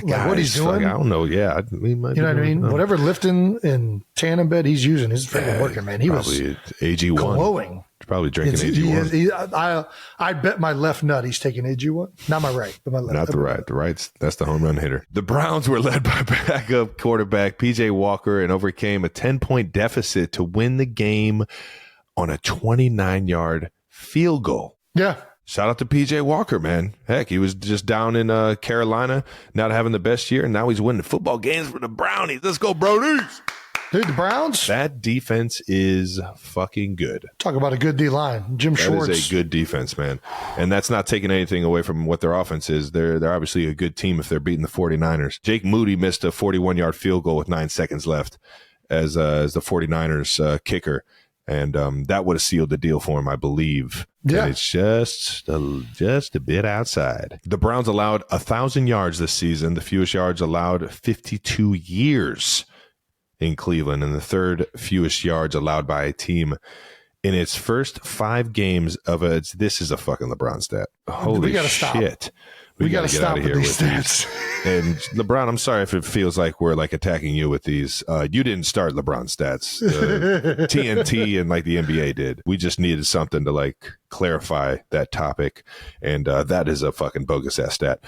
know what he's doing. I don't know. Yeah. You know what I mean? Whatever lifting and tandem bed he's using, he's freaking working, man. He was AG1. Glowing. Probably drinking AG1. I bet my left nut he's taking AG1. Not my right, but my left. Not the right. The right's that's the home run hitter. The Browns were led by backup quarterback PJ Walker and overcame a 10-point deficit to win the game on a 29-yard field goal. Yeah. Shout out to PJ Walker, man. Heck, he was just down in Carolina, not having the best year, and now he's winning football games for the Brownies. Let's go, Brownies. Dude, the Browns? That defense is fucking good. Talk about a good D-line. Jim Schwartz. That is a good defense, man. And that's not taking anything away from what their offense is. They're obviously a good team if they're beating the 49ers. Jake Moody missed a 41-yard field goal with 9 seconds left as the 49ers kicker. And that would have sealed the deal for him, I believe. Yeah. And it's just a bit outside. The Browns allowed 1,000 yards this season. The fewest yards allowed 52 years in Cleveland, and the third fewest yards allowed by a team in its first 5 games of its. This is a fucking LeBron stat. Holy shit. Stop. We got to stop with these stats. And LeBron, I'm sorry if it feels like we're like attacking you with these. You didn't start LeBron stats. TNT and like the NBA did. We just needed something to like clarify that topic. And that is a fucking bogus ass stat.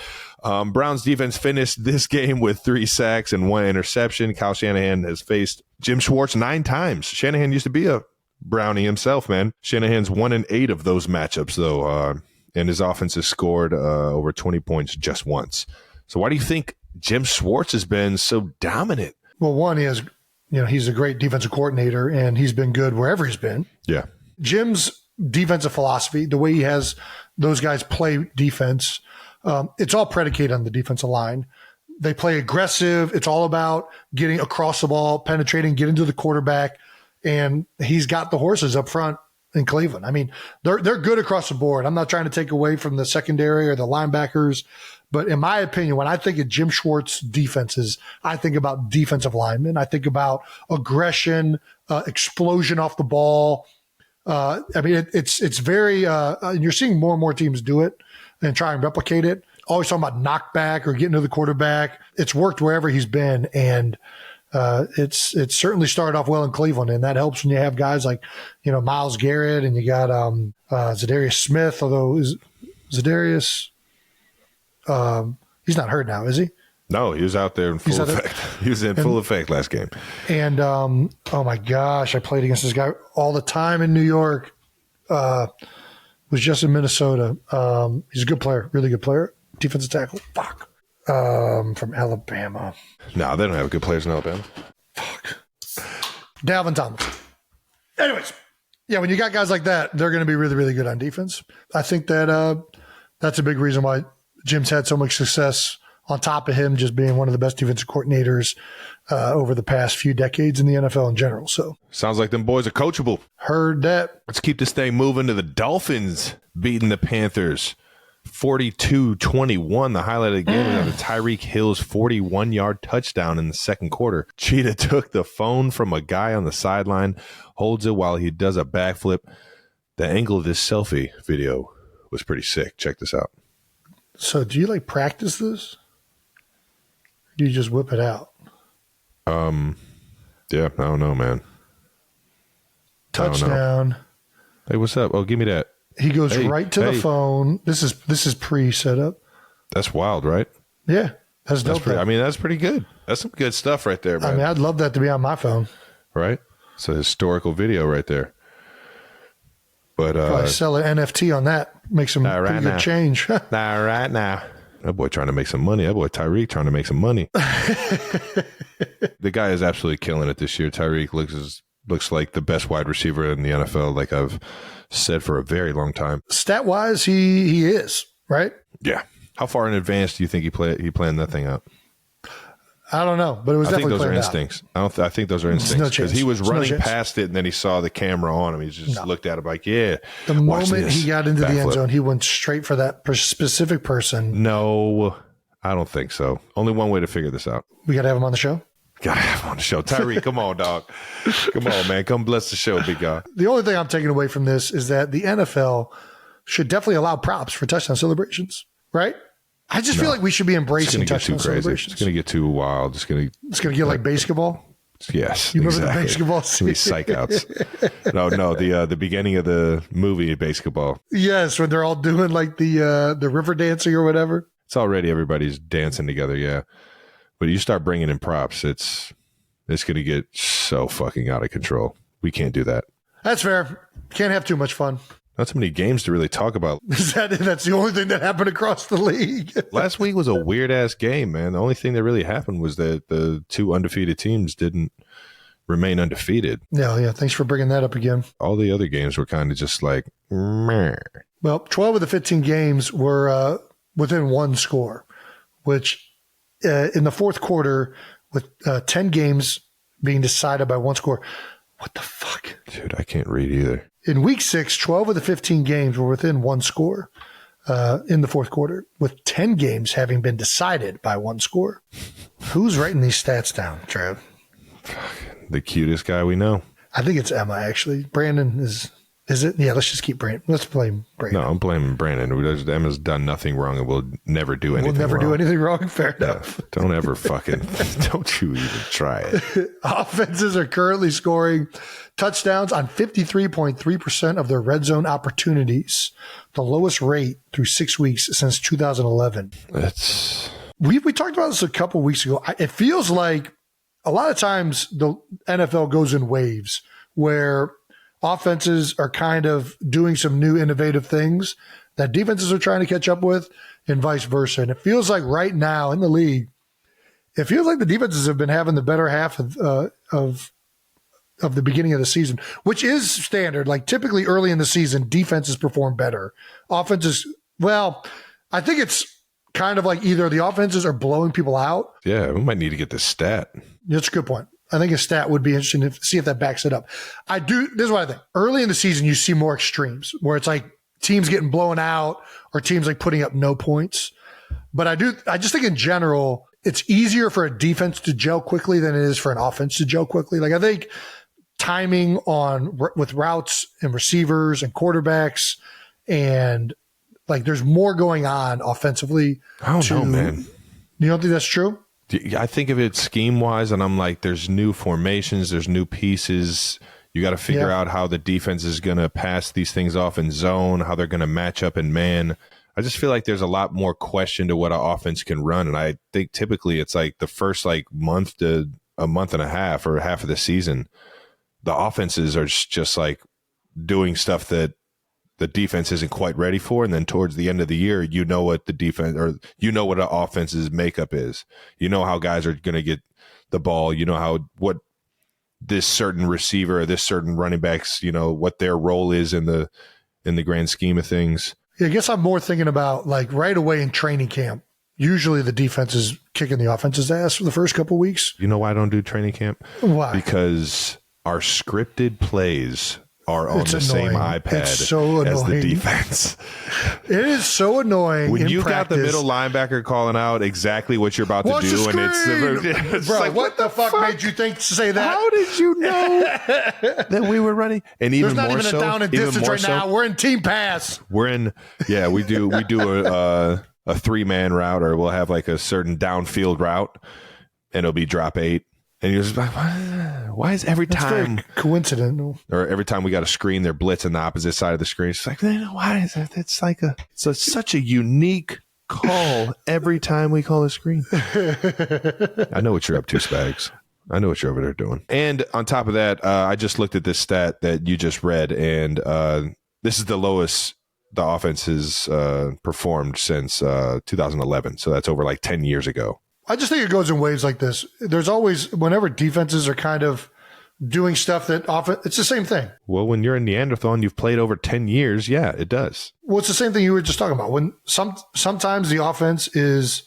Browns defense finished this game with 3 sacks and 1 interception. Kyle Shanahan has faced Jim Schwartz 9 times. Shanahan used to be a Brownie himself, man. Shanahan's 1-8 of those matchups, though. And his offense has scored over 20 points just once. So why do you think Jim Schwartz has been so dominant? Well, one is, he's a great defensive coordinator, and he's been good wherever he's been. Yeah. Jim's defensive philosophy, the way he has those guys play defense, it's all predicated on the defensive line. They play aggressive. It's all about getting across the ball, penetrating, getting to the quarterback, and he's got the horses up front in Cleveland. I mean, they're good across the board. I'm not trying to take away from the secondary or the linebackers, but in my opinion, when I think of Jim Schwartz defenses, I think about defensive linemen. I think about aggression, explosion off the ball. I mean, it's very, you're seeing more and more teams do it and try and replicate it. Always talking about knockback or getting to the quarterback. It's worked wherever he's been, and it's certainly started off well in Cleveland, and that helps when you have guys like, Myles Garrett, and you got Zadarius Smith, although Zadarius, he's not hurt now, is he? No, he was out there in full effect. He was in full effect last game. And, oh my gosh, I played against this guy all the time in New York. Was just in Minnesota. He's a good player, really good player. Defensive tackle. Fuck. From Alabama. No, they don't have good players in Alabama. Fuck. Dalvin Tomlinson. Anyways, yeah, when you got guys like that, they're going to be really, really good on defense. I think that that's a big reason why Jim's had so much success, on top of him just being one of the best defensive coordinators over the past few decades in the NFL in general. So sounds like them boys are coachable. Heard that. Let's keep this thing moving to the Dolphins beating the Panthers 42-21. The highlight of the game was Tyreek Hill's 41-yard touchdown in the second quarter. Cheetah took the phone from a guy on the sideline, holds it while he does a backflip. The angle of this selfie video was pretty sick. Check this out. So do you practice this? Or do you just whip it out? Yeah, I don't know, man. Touchdown. Hey, what's up? Oh, give me that. He goes right to the phone. This is pre-set up. That's wild, right? Yeah. That's dope. That's pretty good. That's some good stuff right there, man. I'd love that to be on my phone. Right? It's a historical video right there. But probably sell an NFT on that. Make some pretty good change. Not right now. That boy trying to make some money. That boy Tyreek trying to make some money. The guy is absolutely killing it this year. Tyreek looks like the best wide receiver in the NFL, like I've said for a very long time. Stat-wise, he is, right? Yeah. How far in advance do you think he planned that thing out? I don't know, but it was definitely those are instincts. I think those are instincts because he was running past it and then he saw the camera on him. He just looked at it like, yeah. The moment he got into the end zone, he went straight for that specific person. No, I don't think so. Only one way to figure this out. We got to have him on the show? Got to have him on the show. Tyree, come on, dog. Come on, man. Come bless the show, big guy. The only thing I'm taking away from this is that the NFL should definitely allow props for touchdown celebrations, right? I just feel like we should be embracing touchdown celebrations. It's going to get too wild. It's going to get like basketball. Yes, you remember the basketball scene? It's psych outs. No, the beginning of the movie Basketball. Yes, when they're all doing like the river dancing or whatever. It's already everybody's dancing together, yeah. But you start bringing in props, it's going to get so fucking out of control. We can't do that. That's fair. Can't have too much fun. Not so many games to really talk about. That's the only thing that happened across the league. Last week was a weird ass game, man. The only thing that really happened was that the two undefeated teams didn't remain undefeated. Yeah. Thanks for bringing that up again. All the other games were kind of just like, meh. Well, 12 of the 15 games were within one score, which in the fourth quarter, with 10 games being decided by one score. What the fuck? Dude, I can't read either. In week 6, 12 of the 15 games were within one score in the fourth quarter, with 10 games having been decided by one score. Who's writing these stats down, Trav? The cutest guy we know. I think it's Emma, actually. Brandon is it? Yeah, let's just keep Brandon. Let's blame Brandon. No, I'm blaming Brandon. Emma's done nothing wrong and will never do anything wrong. We'll never do anything wrong? Fair enough. Don't ever don't you even try it. Offenses are currently scoring touchdowns on 53.3% of their red zone opportunities, the lowest rate through 6 weeks since 2011. We talked about this a couple weeks ago. It feels like a lot of times the NFL goes in waves where offenses are kind of doing some new innovative things that defenses are trying to catch up with and vice versa. And it feels like right now in the league, it feels like the defenses have been having the better half of the beginning of the season, which is standard. Like typically early in the season, defenses perform better. Offenses, well, I think it's kind of like either the offenses are blowing people out. Yeah, we might need to get this stat. That's a good point. I think a stat would be interesting to see if that backs it up. This is what I think. Early in the season, you see more extremes where it's like teams getting blown out or teams like putting up no points. But I just think in general, it's easier for a defense to gel quickly than it is for an offense to gel quickly. Like I think timing with routes and receivers and quarterbacks and like there's more going on offensively. I don't know, man. You don't think that's true? I think of it scheme-wise, and I'm like, there's new formations, there's new pieces. You got to figure out how the defense is going to pass these things off in zone, how they're going to match up in man. I just feel like there's a lot more question to what an offense can run, and I think typically it's like the first like month to a month and a half or half of the season, the offenses are just like doing stuff that the defense isn't quite ready for, and then towards the end of the year, you know what the defense or you know what an offense's makeup is. You know how guys are going to get the ball. You know what this certain receiver or this certain running backs, you know what their role is in the grand scheme of things. Yeah, I guess I'm more thinking about like right away in training camp. Usually the defense is kicking the offense's ass for the first couple of weeks. You know why I don't do training camp? Why? Because our scripted plays are on the same iPad as the defense. It is so annoying. When you practice. got the middle linebacker calling out exactly what you're about to do, and it's bro, like, what the fuck made you think to say that? How did you know that we were running? And even there's not more even so, a down and distance right now. We're in team pass. We do a 3-man route, or we'll have like a certain downfield route, and it'll be drop 8. And you're just like, why is every time coincidental? Or every time we got a screen, they're blitzing the opposite side of the screen. It's like, why is that? It's like such a unique call every time we call a screen. I know what you're up to, Spags. I know what you're over there doing. And on top of that, I just looked at this stat that you just read, and this is the lowest the offense has performed since 2011. So that's over like 10 years ago. I just think it goes in waves like this. There's always, whenever defenses are kind of doing stuff that often, it's the same thing. Well, when you're in Neanderthal and you've played over 10 years, yeah, it does. Well, it's the same thing you were just talking about. When sometimes the offense is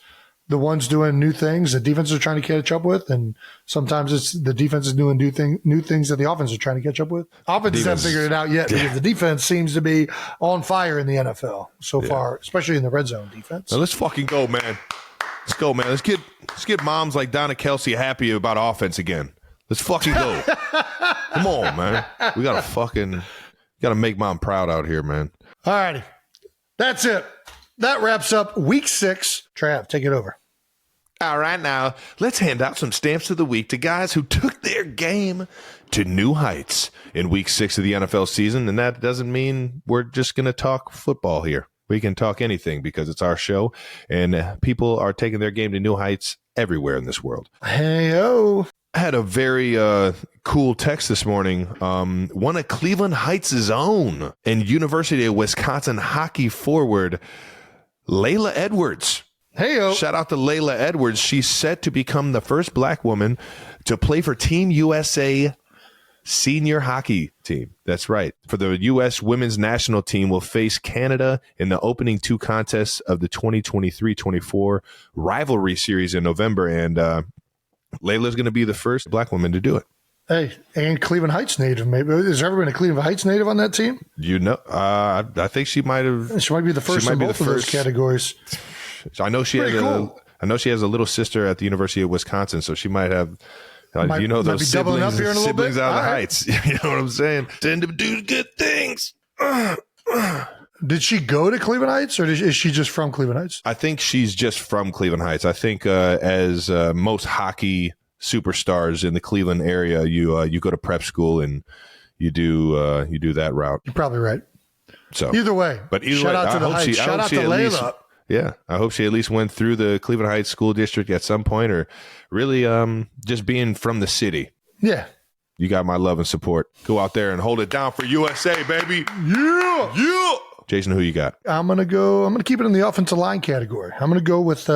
the ones doing new things that defenses are trying to catch up with, and sometimes it's the defense is doing new things that the offense are trying to catch up with. Offenses haven't figured it out yet because the defense seems to be on fire in the NFL so far, especially in the red zone defense. Now let's fucking go, man. Let's go, man. Let's get moms like Donna Kelce happy about offense again. Let's fucking go. Come on, man. We gotta make mom proud out here, man. All righty. That's it. That wraps up week 6. Trav, take it over. All right, now let's hand out some stamps of the week to guys who took their game to new heights in week 6 of the NFL season. And that doesn't mean we're just going to talk football here. We can talk anything because it's our show, and people are taking their game to new heights everywhere in this world. Hey-o. I had a very cool text this morning. One of Cleveland Heights' own and University of Wisconsin hockey forward Layla Edwards Hey-o. Shout out to Layla Edwards. She's set to become the first black woman to play for Team USA senior hockey team. That's right. For the U.S. women's national team will face Canada in the opening 2 contests of the 2023-24 rivalry series in November. And Layla's going to be the first black woman to do it. Hey, and Cleveland Heights native, maybe. Has there ever been a Cleveland Heights native on that team? I think she might have. She might be the first in both of those categories. I know she has a little sister at the University of Wisconsin, so she might have. Those siblings out of the Heights. You know what I'm saying? Tend to do good things. Did she go to Cleveland Heights, or is she just from Cleveland Heights? I think she's just from Cleveland Heights. I think as most hockey superstars in the Cleveland area, you go to prep school and you do that route. You're probably right. So either way, shout out to the Heights. Shout out to Layla. Yeah, I hope she at least went through the Cleveland Heights School District at some point, or really just being from the city. Yeah. You got my love and support. Go out there and hold it down for USA, baby. Yeah. Yeah. Jason, who you got? I'm going to keep it in the offensive line category. I'm going to go with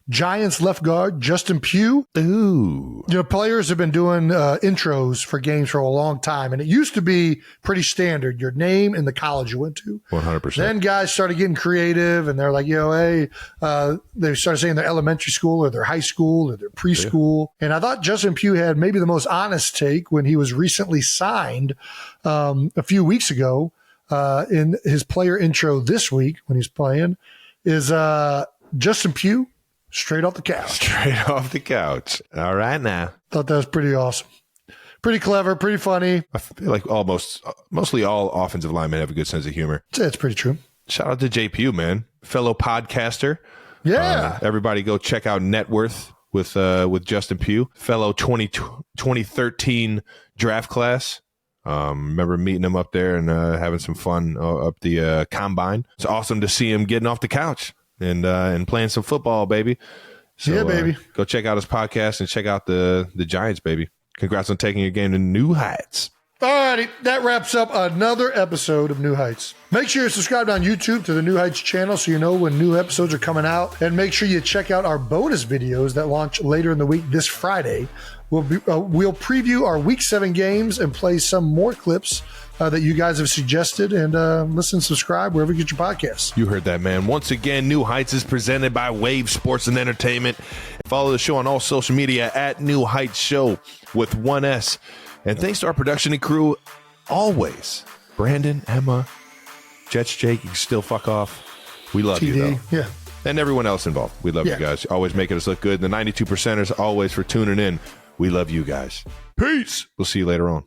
Giants left guard, Justin Pugh. Ooh. Players have been doing intros for games for a long time, and it used to be pretty standard, your name and the college you went to. 100%. Then guys started getting creative, and they're like, hey, they started saying their elementary school or their high school or their preschool. Yeah. And I thought Justin Pugh had maybe the most honest take when he was recently signed a few weeks ago in his player intro this week when he's playing is Justin Pugh. Straight off the couch. Straight off the couch. All right now. Thought that was pretty awesome. Pretty clever, pretty funny. I feel like mostly all offensive linemen have a good sense of humor. It's pretty true. Shout out to JPU, man. Fellow podcaster. Yeah. Everybody go check out Net Worth with Justin Pugh. Fellow 2013 draft class. Remember meeting him up there and having some fun up the combine. It's awesome to see him getting off the couch and playing some football, baby. So, yeah, baby. Go check out his podcast and check out the Giants, baby. Congrats on taking your game to new heights. All righty, that wraps up another episode of New Heights. Make sure you're subscribed on YouTube to the New Heights channel so you know when new episodes are coming out. And make sure you check out our bonus videos that launch later in the week this Friday. We'll preview our Week 7 games and play some more clips that you guys have suggested. And listen, subscribe wherever you get your podcasts. You heard that, man. Once again, New Heights is presented by Wave Sports and Entertainment. Follow the show on all social media at New Heights Show with 1S. And thanks to our production and crew, always. Brandon, Emma, Jets, Jake, you can still fuck off. We love you, though. Yeah. And everyone else involved. We love you guys. Always making us look good. The 92%ers, always for tuning in. We love you guys. Peace. We'll see you later on.